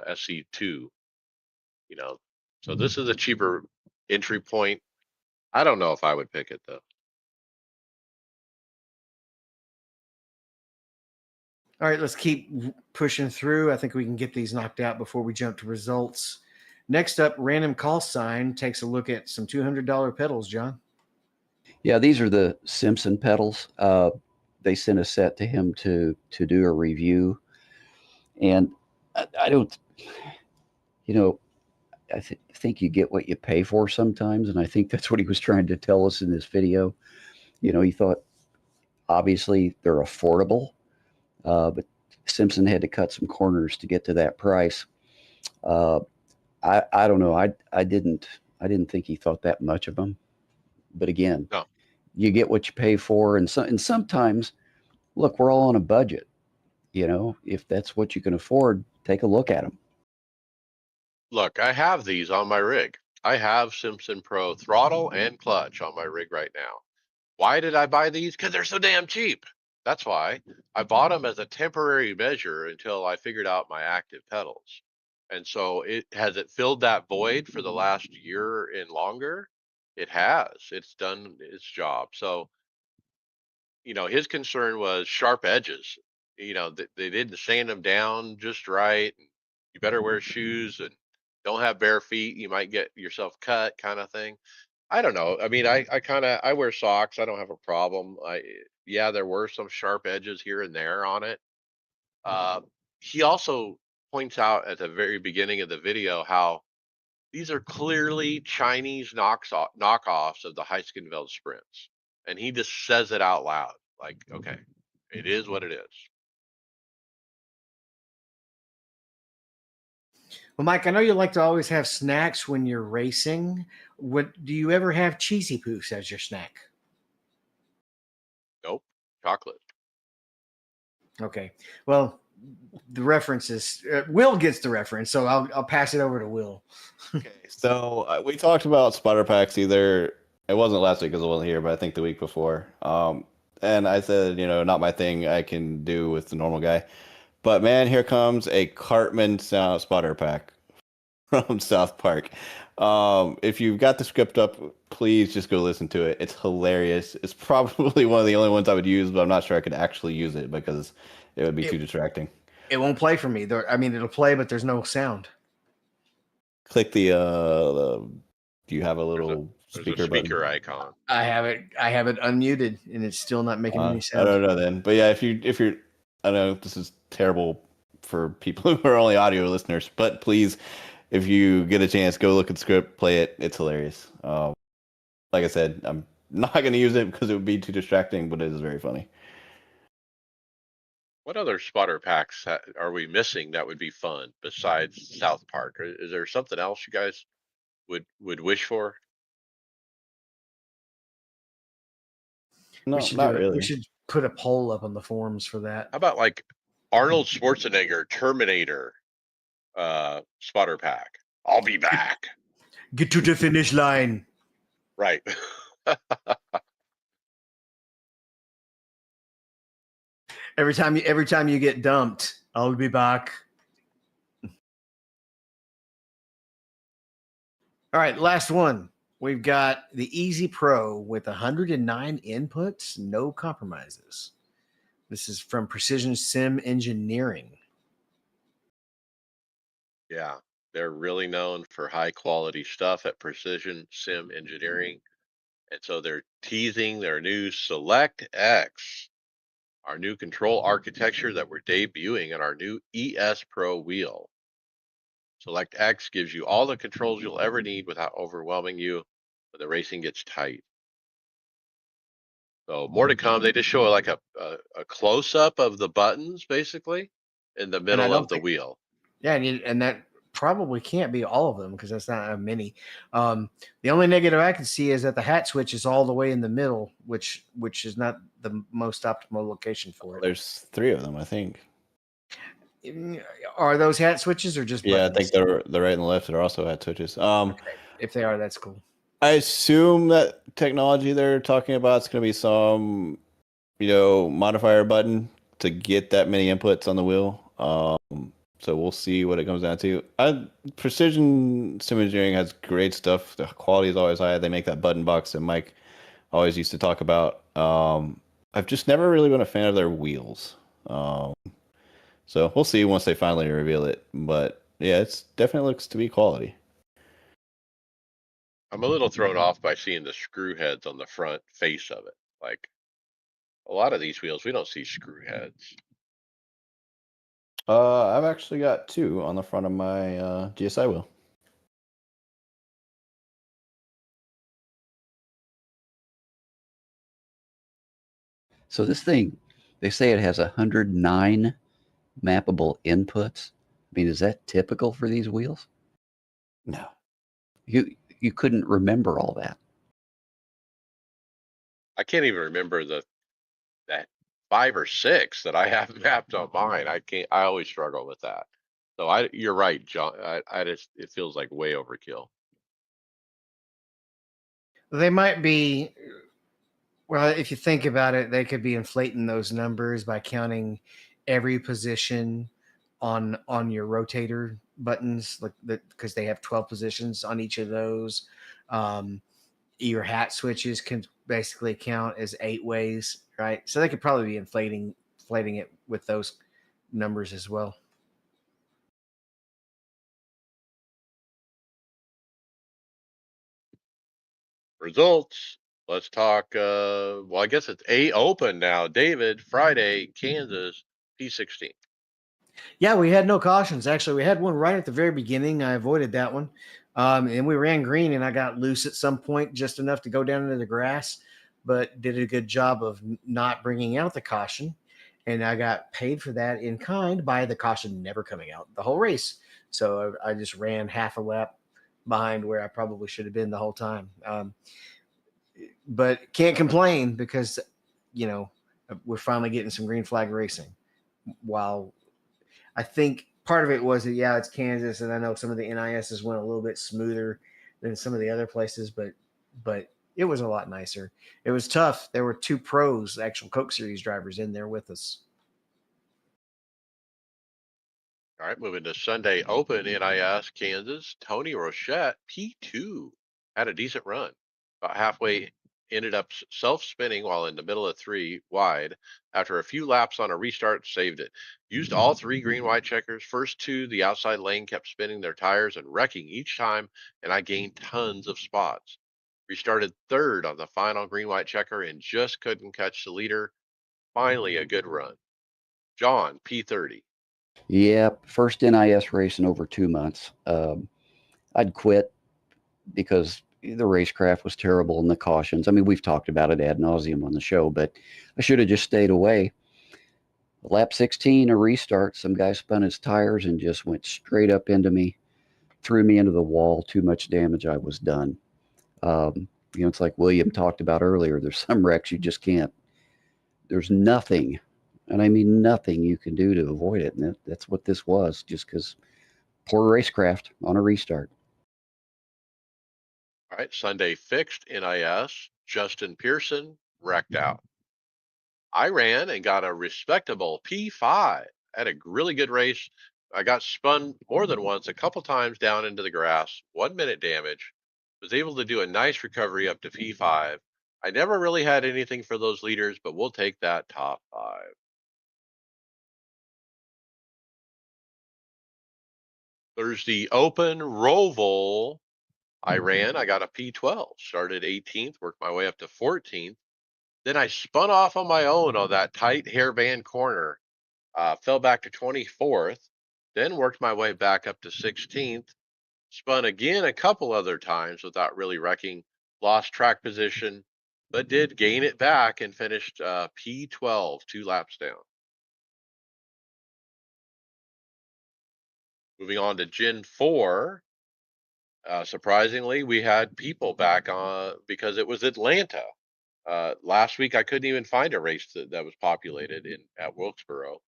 SC2, you know, so this is a cheaper entry point. I don't know if I would pick it though. All right, let's keep pushing through. I think we can get these knocked out before we jump to results. Next up, Random Call Sign takes a look at some $200 pedals, John. Yeah, these are the Simpson pedals. They sent a set to him to do a review, and I don't, I think you get what you pay for sometimes, and I think that's what he was trying to tell us in this video. He thought obviously they're affordable, but Simpson had to cut some corners to get to that price. I don't know. I didn't think he thought that much of them. But again, No. You get what you pay for, and sometimes, look, we're all on a budget. If that's what you can afford, take a look at them. Look, I have these on my rig. I have Simpson Pro throttle and clutch on my rig right now. Why did I buy these? Because they're so damn cheap. That's why. I bought them as a temporary measure until I figured out my active pedals. And so it filled that void for the last year and longer? It has. It's done its job. So, his concern was sharp edges. They didn't sand them down just right. You better wear shoes and don't have bare feet. You might get yourself cut, kind of thing. I don't know. I mean, I wear socks. I don't have a problem. Yeah, there were some sharp edges here and there on it. Uh, he also points out at the very beginning of the video how these are clearly Chinese knockoffs of the Heiskenfeld Sprints, and he just says it out loud, like, okay, it is what it is. Well, Mike, I know you like to always have snacks when you're racing. What do you ever have cheesy poofs as your snack? Nope, chocolate. Okay. Well, the reference is Will gets the reference, so I'll pass it over to Will. Okay, so we talked about spotter packs either. It wasn't last week because I wasn't here, but I think the week before. And I said, not my thing. I can do with the normal guy. But man, here comes a Cartman spotter pack from South Park. If you've got the script up, please just go listen to it. It's hilarious. It's probably one of the only ones I would use, but I'm not sure I could actually use it because it would be too distracting. It won't play for me. I mean, it'll play, but there's no sound. Click the do you have a little There's a speaker icon. I have it unmuted, and it's still not making any I sound. don't know then. But yeah, if you're I know this is terrible for people who are only audio listeners, but please, if you get a chance, go look at the script, play it. It's hilarious. Like I said, I'm not going to use it because it would be too distracting, but it is very funny. What other spotter packs are we missing that would be fun besides South Park? Is there something else you guys would wish for? No, not really. We should put a poll up on the forums for that. How about like Arnold Schwarzenegger Terminator spotter pack? I'll be back. Get to the finish line. Right. Every time you get dumped, I'll be back. All right, last one. We've got the Easy Pro with 109 inputs, no compromises. This is from Precision Sim Engineering. Yeah, they're really known for high quality stuff at Precision Sim Engineering. And so they're teasing their new Select X, our new control architecture that we're debuting on our new ES Pro wheel. Select X gives you all the controls you'll ever need without overwhelming you when the racing gets tight. So more to come. They just show like a close up of the buttons, basically. in the And I middle don't of the think, wheel. yeah, and that probably can't be all of them because that's not a mini. The only negative I can see is that the hat switch is all the way in the middle, which is not the most optimal location for it. There's 3 of them, I think. Are those hat switches or just Yeah, I buttons? think the right and the left are also hat switches. Okay. If they are, that's cool. I assume that technology they're talking about is going to be some, modifier button to get that many inputs on the wheel. So we'll see what it comes down to. Precision Sim Engineering has great stuff. The quality is always high. They make that button box that Mike always used to talk about. I've just never really been a fan of their wheels. So we'll see once they finally reveal it. But yeah, it's definitely looks to be quality. I'm a little thrown off by seeing the screw heads on the front face of it. Like a lot of these wheels, we don't see screw heads. I've actually got 2 on the front of my GSI wheel. So this thing, they say it has 109 mappable inputs. I mean, is that typical for these wheels? No. You couldn't remember all that. I can't even remember that 5 or 6 that I have mapped on mine. I always struggle with that. So you're right, John. I just, it feels like way overkill. They might be. Well, if you think about it, they could be inflating those numbers by counting every position on your rotator buttons, like because they have 12 positions on each of those. Um, your hat switches can basically count as 8 ways, right? So they could probably be inflating it with those numbers as well. Results. Let's talk. Well, I guess it's A open now. David, Friday, Kansas, P16. Yeah, we had no cautions. Actually, we had one right at the very beginning. I avoided that one. And we ran green, and I got loose at some point, just enough to go down into the grass, but did a good job of not bringing out the caution. And I got paid for that in kind by the caution never coming out the whole race. So I just ran half a lap behind where I probably should have been the whole time. But can't complain because, you know, we're finally getting some green flag racing while I think part of it was that yeah, it's Kansas, and I know some of the NISs went a little bit smoother than some of the other places, but it was a lot nicer. It was tough. There were 2 pros, actual Coke Series drivers, in there with us. All right, moving to Sunday Open, NIS, Kansas. Tony Rochette, P2, had a decent run. About halfway, ended up self-spinning while in the middle of 3 wide. After a few laps on a restart, saved it. Used all 3 green-white checkers. First 2, the outside lane kept spinning their tires and wrecking each time, and I gained tons of spots. Restarted 3rd on the final green-white checker and just couldn't catch the leader. Finally, a good run. John, P30. Yep, first NIS race in over 2 months. I'd quit because the racecraft was terrible and the cautions. I mean, we've talked about it ad nauseum on the show, but I should have just stayed away. Lap 16, a restart. Some guy spun his tires and just went straight up into me, threw me into the wall. Too much damage. I was done. It's like William talked about earlier. There's some wrecks you just can't. There's nothing, and I mean nothing, you can do to avoid it. And that's what this was, just because poor racecraft on a restart. All right, Sunday fixed NIS. Justin Pearson wrecked out. I ran and got a respectable P5. Had a really good race. I got spun more than once, a couple times down into the grass, 1 minute damage. Was able to do a nice recovery up to P5. I never really had anything for those leaders, but we'll take that top 5. Thursday Open Roval. I ran. I got a P12. Started 18th, worked my way up to 14th. Then I spun off on my own on that tight hairband corner, fell back to 24th, then worked my way back up to 16th, spun again a couple other times without really wrecking, lost track position, but did gain it back and finished P12, 2 laps down. Moving on to Gen 4, surprisingly, we had people back on because it was Atlanta. Last week, I couldn't even find a race that was populated in at Wilkesboro,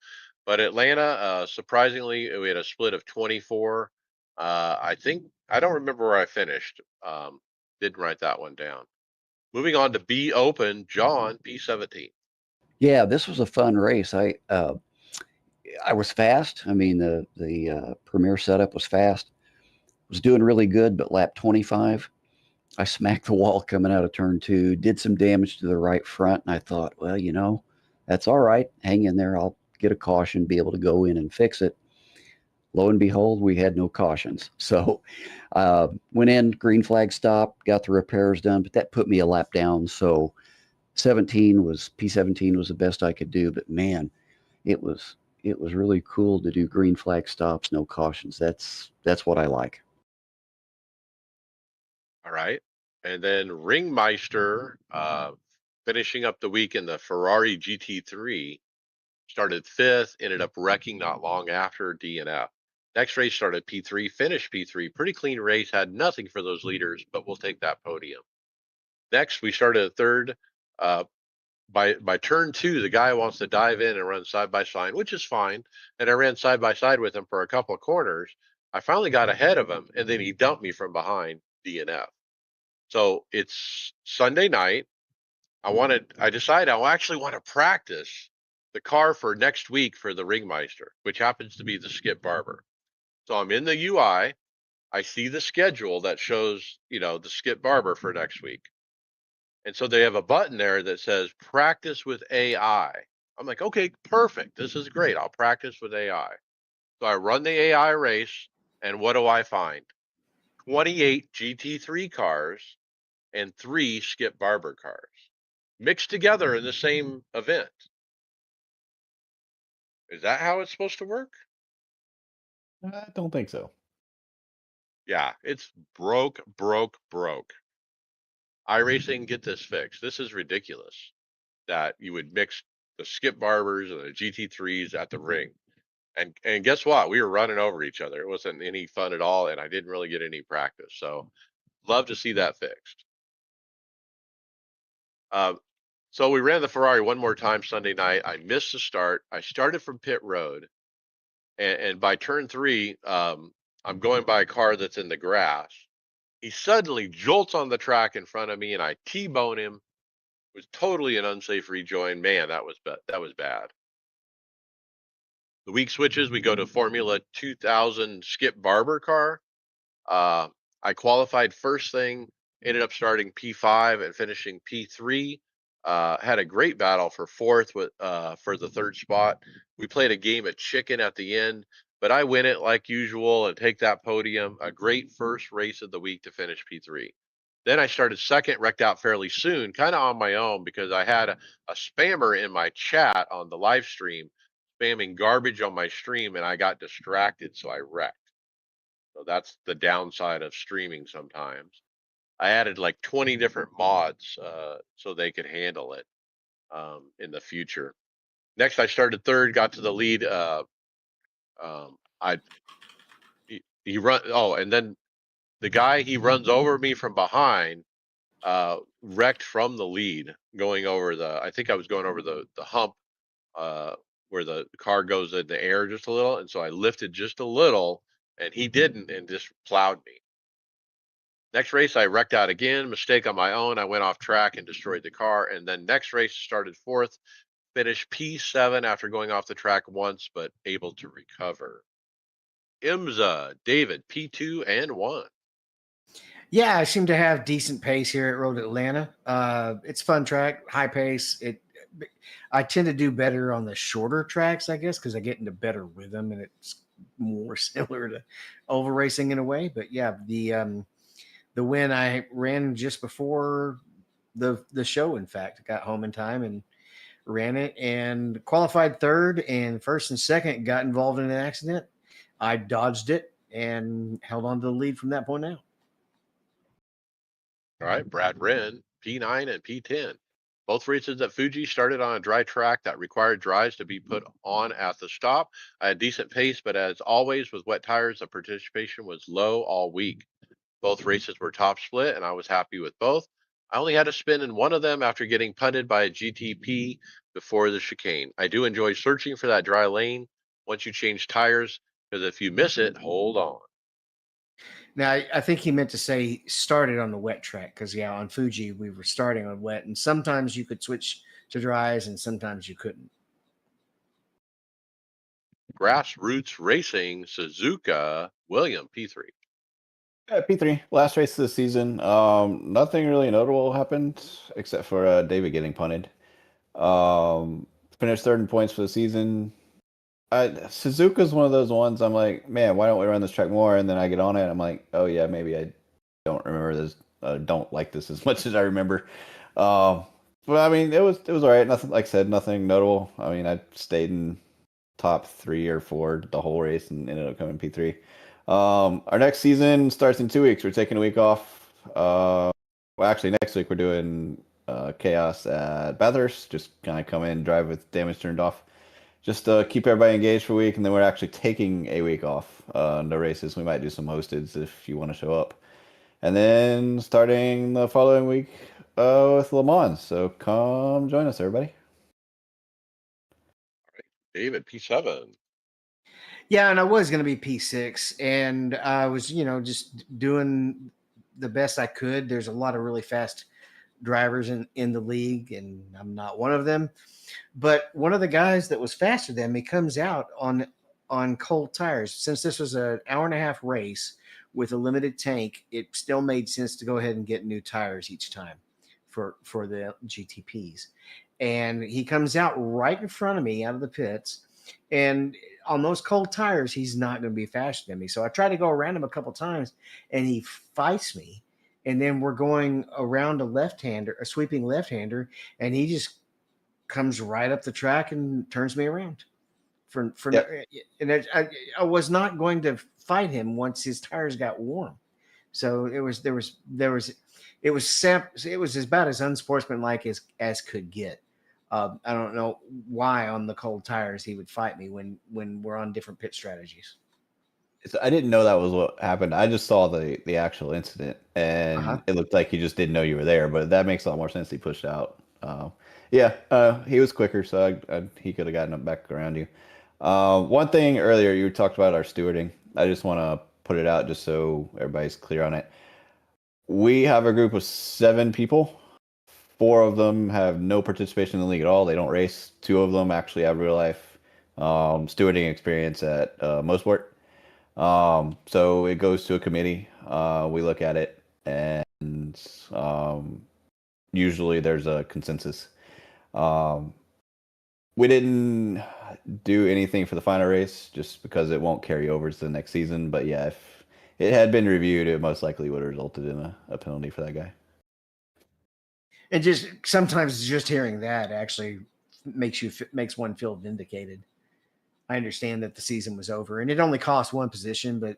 but Atlanta, surprisingly, we had a split of 24. I think I don't remember where I finished. Didn't write that one down. Moving on to B Open, John P17. Yeah, this was a fun race. I was fast. I mean, the premier setup was fast. Was doing really good, but lap 25, I smacked the wall coming out of turn 2. Did some damage to the right front, and I thought, well, that's all right. Hang in there. I'll get a caution, be able to go in and fix it. Lo and behold, we had no cautions. So went in, green flag stopped, got the repairs done, but that put me a lap down. So P17 was the best I could do. But man, it was really cool to do green flag stops, no cautions. That's what I like. All right. And then Ringmeister, finishing up the week in the Ferrari GT3, started fifth, ended up wrecking not long after DNF. Next race started P3, finished P3. Pretty clean race, had nothing for those leaders, but we'll take that podium. Next, we started at third. Uh, by turn 2, the guy wants to dive in and run side by side, which is fine. And I ran side by side with him for a couple of corners. I finally got ahead of him, and then he dumped me from behind DNF. So it's Sunday night. I decided I actually want to practice the car for next week for the Ringmeister, which happens to be the Skip Barber. So I'm in the UI. I see the schedule that shows, the Skip Barber for next week. And so they have a button there that says practice with AI. I'm like, okay, perfect. This is great. I'll practice with AI. So I run the AI race, and what do I find? 28 GT3 cars and 3 Skip Barber cars mixed together in the same event. Is that how it's supposed to work? I don't think so. Yeah, it's broke. iRacing, get this fixed. This is ridiculous that you would mix the Skip Barbers and the GT3s at the ring. And guess what? We were running over each other. It wasn't any fun at all, and I didn't really get any practice. So love to see that fixed. So we ran the Ferrari one more time Sunday night. I missed the start. I started from pit road, and by turn 3, I'm going by a car that's in the grass. He suddenly jolts on the track in front of me, and I T-bone him. It was totally an unsafe rejoin. Man, that was bad. The week switches. We go to Formula 2000 Skip Barber car. Uh, I qualified first thing, ended up starting P5 and finishing P3. Had a great battle for fourth for the third spot. We played a game of chicken at the end, but I win it like usual and take that podium. A great first race of the week to finish P3. Then I started second, wrecked out fairly soon, kind of on my own because I had a spammer in my chat on the live stream spamming garbage on my stream, and I got distracted, so I wrecked. So that's the downside of streaming sometimes. I added like 20 different mods so they could handle it in the future. Next, I started third, got to the lead. I he run. Oh, and then the guy he runs over me from behind wrecked from the lead, going over the. I think I was going over the hump where the car goes in the air just a little, and so I lifted just a little, and he didn't, and just plowed me. Next race, I wrecked out again, mistake on my own. I went off track and destroyed the car. And then next race, started fourth, finished P7 after going off the track once, but able to recover. IMSA, David, P2 and 1. Yeah, I seem to have decent pace here at Road Atlanta. It's a fun track, high pace. I tend to do better on the shorter tracks, I guess, because I get into better rhythm and it's more similar to oval racing in a way. But yeah, the win I ran just before the show. In fact, I got home in time and ran it and qualified third, and first and second got involved in an accident. I dodged it and held on to the lead from that point out. All right, Brad Wren, P9 and P10. Both races at Fuji started on a dry track that required dries to be put on at the stop. I had decent pace, but as always with wet tires, the participation was low all week. Both races were top split, and I was happy with both. I only had to spin in one of them after getting punted by a GTP before the chicane. I do enjoy searching for that dry lane once you change tires, because if you miss it, hold on. Now, I think he meant to say started on the wet track because, yeah, on Fuji, we were starting on wet, and sometimes you could switch to dries and sometimes you couldn't. Grassroots Racing, Suzuka, William, P3. Yeah, P3, last race of the season. Nothing really notable happened except for David getting punted. Finished third in points for the season. Suzuka's one of those ones I'm like, man, why don't we run this track more? And then I get on it, and I'm like, oh yeah, maybe I don't remember this, don't like this as much as I remember. But I mean, it was all right. Nothing, like I said, nothing notable. I mean, I stayed in top 3 or 4 the whole race and ended up coming P3. Our next season starts in 2 weeks. We're taking a week off. Well, actually, next week we're doing chaos at Bathurst. Just kind of come in, drive with damage turned off. Just keep everybody engaged for a week, and then we're actually taking a week off the races. We might do some hosteds if you want to show up. And then starting the following week with Le Mans. So come join us, everybody. David, P7. Yeah, and I was going to be P6, and I was, just doing the best I could. There's a lot of really fast drivers in the league, and I'm not one of them. But one of the guys that was faster than me comes out on cold tires. Since this was an hour and a half race with a limited tank, it still made sense to go ahead and get new tires each time for the GTPs. And he comes out right in front of me out of the pits, and on those cold tires, he's not going to be faster than me. So I try to go around him a couple times, and he fights me. And then we're going around a sweeping left-hander, and he just comes right up the track and turns me around. Yep. And I was not going to fight him once his tires got warm. So it was about as unsportsmanlike as could get. I don't know why on the cold tires he would fight me when we're on different pit strategies. I didn't know that was what happened. I just saw the actual incident, and it looked like he just didn't know you were there. But that makes a lot more sense. He pushed out. He was quicker, so he could have gotten up back around you. One thing earlier, you talked about our stewarding. I just want to put it out just so everybody's clear on it. We have a group of 7 people. 4 of them have no participation in the league at all. They don't race. 2 of them actually have real life stewarding experience at Mosport. So it goes to a committee. We look at it, and usually there's a consensus. We didn't do anything for the final race just because it won't carry over to the next season. But yeah, if it had been reviewed, it most likely would have resulted in a penalty for that guy. And just sometimes just hearing that actually makes one feel vindicated. I understand that the season was over and it only cost 1 position, but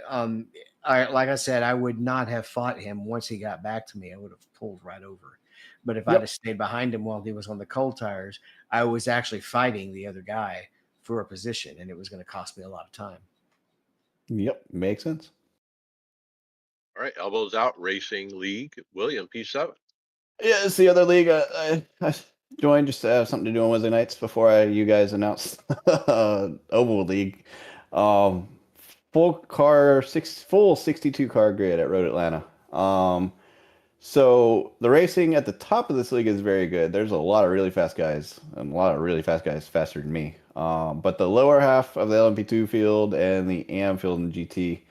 like I said, I would not have fought him once he got back to me. I would have pulled right over. But if I'd have stayed behind him while he was on the cold tires, I was actually fighting the other guy for a position, and it was going to cost me a lot of time. Yep, makes sense. All right, Elbows Out Racing League, William, P7. Yeah, it's the other league. I joined just to have something to do on Wednesday nights before you guys announced Oval League. Full 62 car grid at Road Atlanta. So the racing at the top of this league is very good. There's a lot of really fast guys, and a lot of really fast guys faster than me. But the lower half of the LMP2 field and the AM field in GT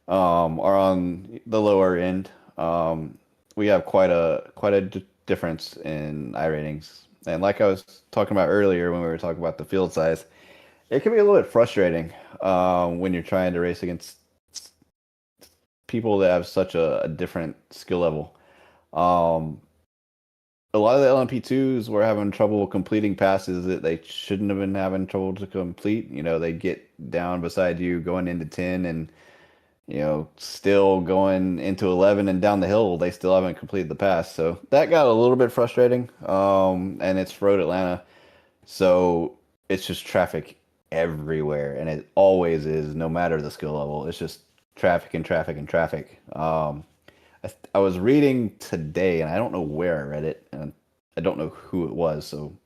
are on the lower end. We have quite a difference in iRatings. And like I was talking about earlier when we were talking about the field size, it can be a little bit frustrating when you're trying to race against people that have such a different skill level. A lot of the LMP2s were having trouble completing passes that they shouldn't have been having trouble to complete. You know, they get down beside you going into 10, and still going into 11 and down the hill. They still haven't completed the pass. So that got a little bit frustrating. And it's Road Atlanta. So it's just traffic everywhere. And it always is, no matter the skill level. It's just traffic and traffic and traffic. I was reading today, and I don't know where I read it, and I don't know who it was. So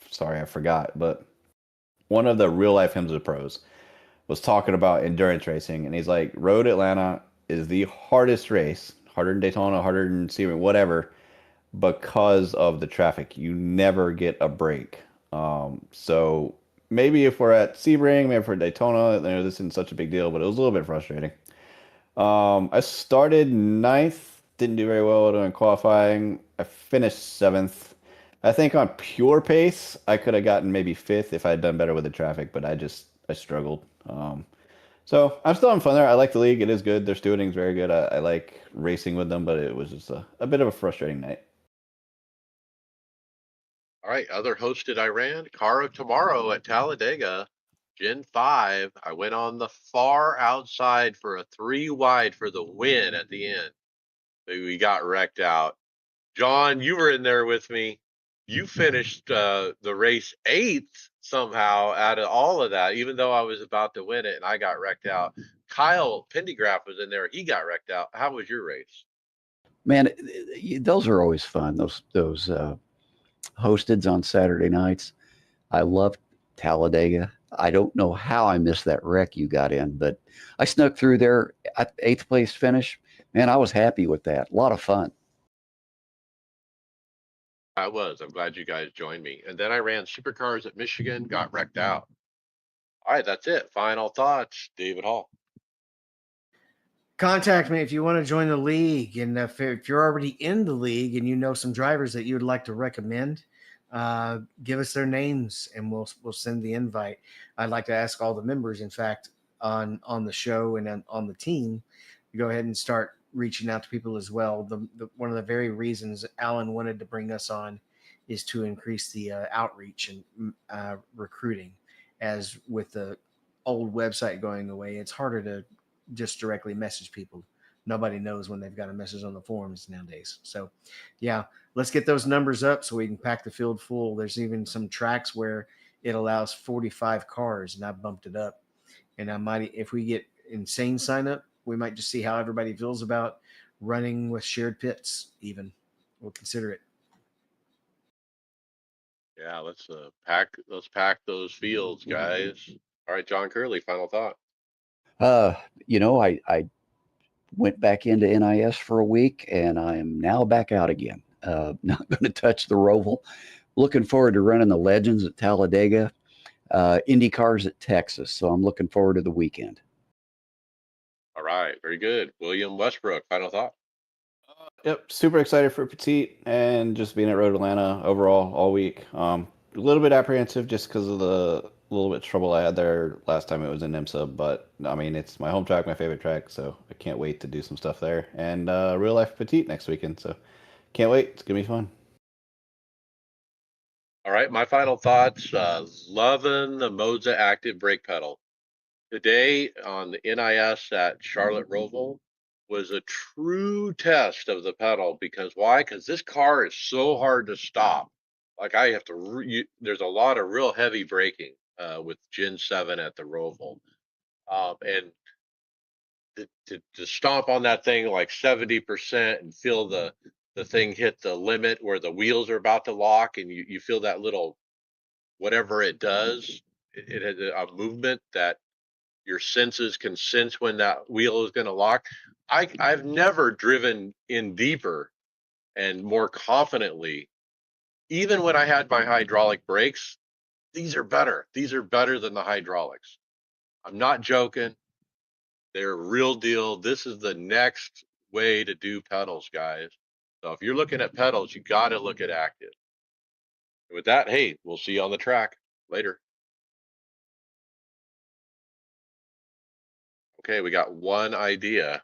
sorry, I forgot. But one of the real life Hymns of Pros was talking about endurance racing, and he's like, Road Atlanta is the hardest race, harder than Daytona, harder than Sebring, whatever, because of the traffic. You never get a break. So maybe if we're at Sebring, maybe if we're at Daytona, this isn't such a big deal, but it was a little bit frustrating. I started ninth, didn't do very well during qualifying. I finished seventh. I think on pure pace, I could have gotten maybe fifth if I had done better with the traffic, but I struggled. So I'm still having fun there. I like the league. It is good. Their stewarding's very good. I like racing with them, but it was just a bit of a frustrating night. All right, other hosted I ran. Car of Tomorrow at Talladega, Gen 5. I went on the far outside for a 3 wide for the win at the end. We got wrecked out. John, you were in there with me. You finished the race 8th somehow out of all of that, even though I was about to win it and I got wrecked out. Kyle Pendergraft was in there. He got wrecked out. How was your race? Man, those are always fun. Those hosteds on Saturday nights. I love Talladega. I don't know how I missed that wreck you got in, but I snuck through there at eighth place finish. Man, I was happy with that. A lot of fun. I was. I'm glad you guys joined me. And then I ran supercars at Michigan, got wrecked out. All right, that's it. Final thoughts, David Hall. Contact me if you want to join the league, and if you're already in the league and you know some drivers that you would like to recommend, give us their names and we'll send the invite. I'd like to ask all the members, in fact, on the show and on the team, to go ahead and start reaching out to people as well. One of the very reasons Alan wanted to bring us on is to increase the outreach and recruiting. As with the old website going away, it's harder to just directly message people. Nobody knows when they've got a message on the forums nowadays. So, yeah, let's get those numbers up so we can pack the field full. There's even some tracks where it allows 45 cars, and I bumped it up. And I might, if we get insane sign up, we might just see how everybody feels about running with shared pits. Even we'll consider it. Yeah, let's pack those fields, guys. All right, John Curley, final thought. Uh, I went back into NIS for a week and I am now back out again. Not going to touch the Roval. Looking forward to running the Legends at Talladega, Indy Cars at Texas. So I'm looking forward to the weekend. All right, very good. William Westbrook, final thought. Yep, super excited for Petite and just being at Road Atlanta overall all week. A little bit apprehensive just because of the little bit trouble I had there last time it was in IMSA, but I mean it's my home track, my favorite track, so I can't wait to do some stuff there. And real life Petite next weekend, so can't wait. It's gonna be fun. All right, my final thoughts. Loving the Moza active brake pedal. Today on the NIS at Charlotte Roval was a true test of the pedal because why? Because this car is so hard to stop. Like I have to, there's a lot of real heavy braking with Gen 7 at the Roval. And to stomp on that thing like 70% and feel the thing hit the limit where the wheels are about to lock and you feel that little whatever it does, it has a movement that your senses can sense when that wheel is going to lock. I've never driven in deeper and more confidently, even when I had my hydraulic brakes. These are better. These are better than the hydraulics. I'm not joking. They're real deal. This is the next way to do pedals, guys. So if you're looking at pedals, you got to look at active. With that, hey, we'll see you on the track later. Okay, we got one idea.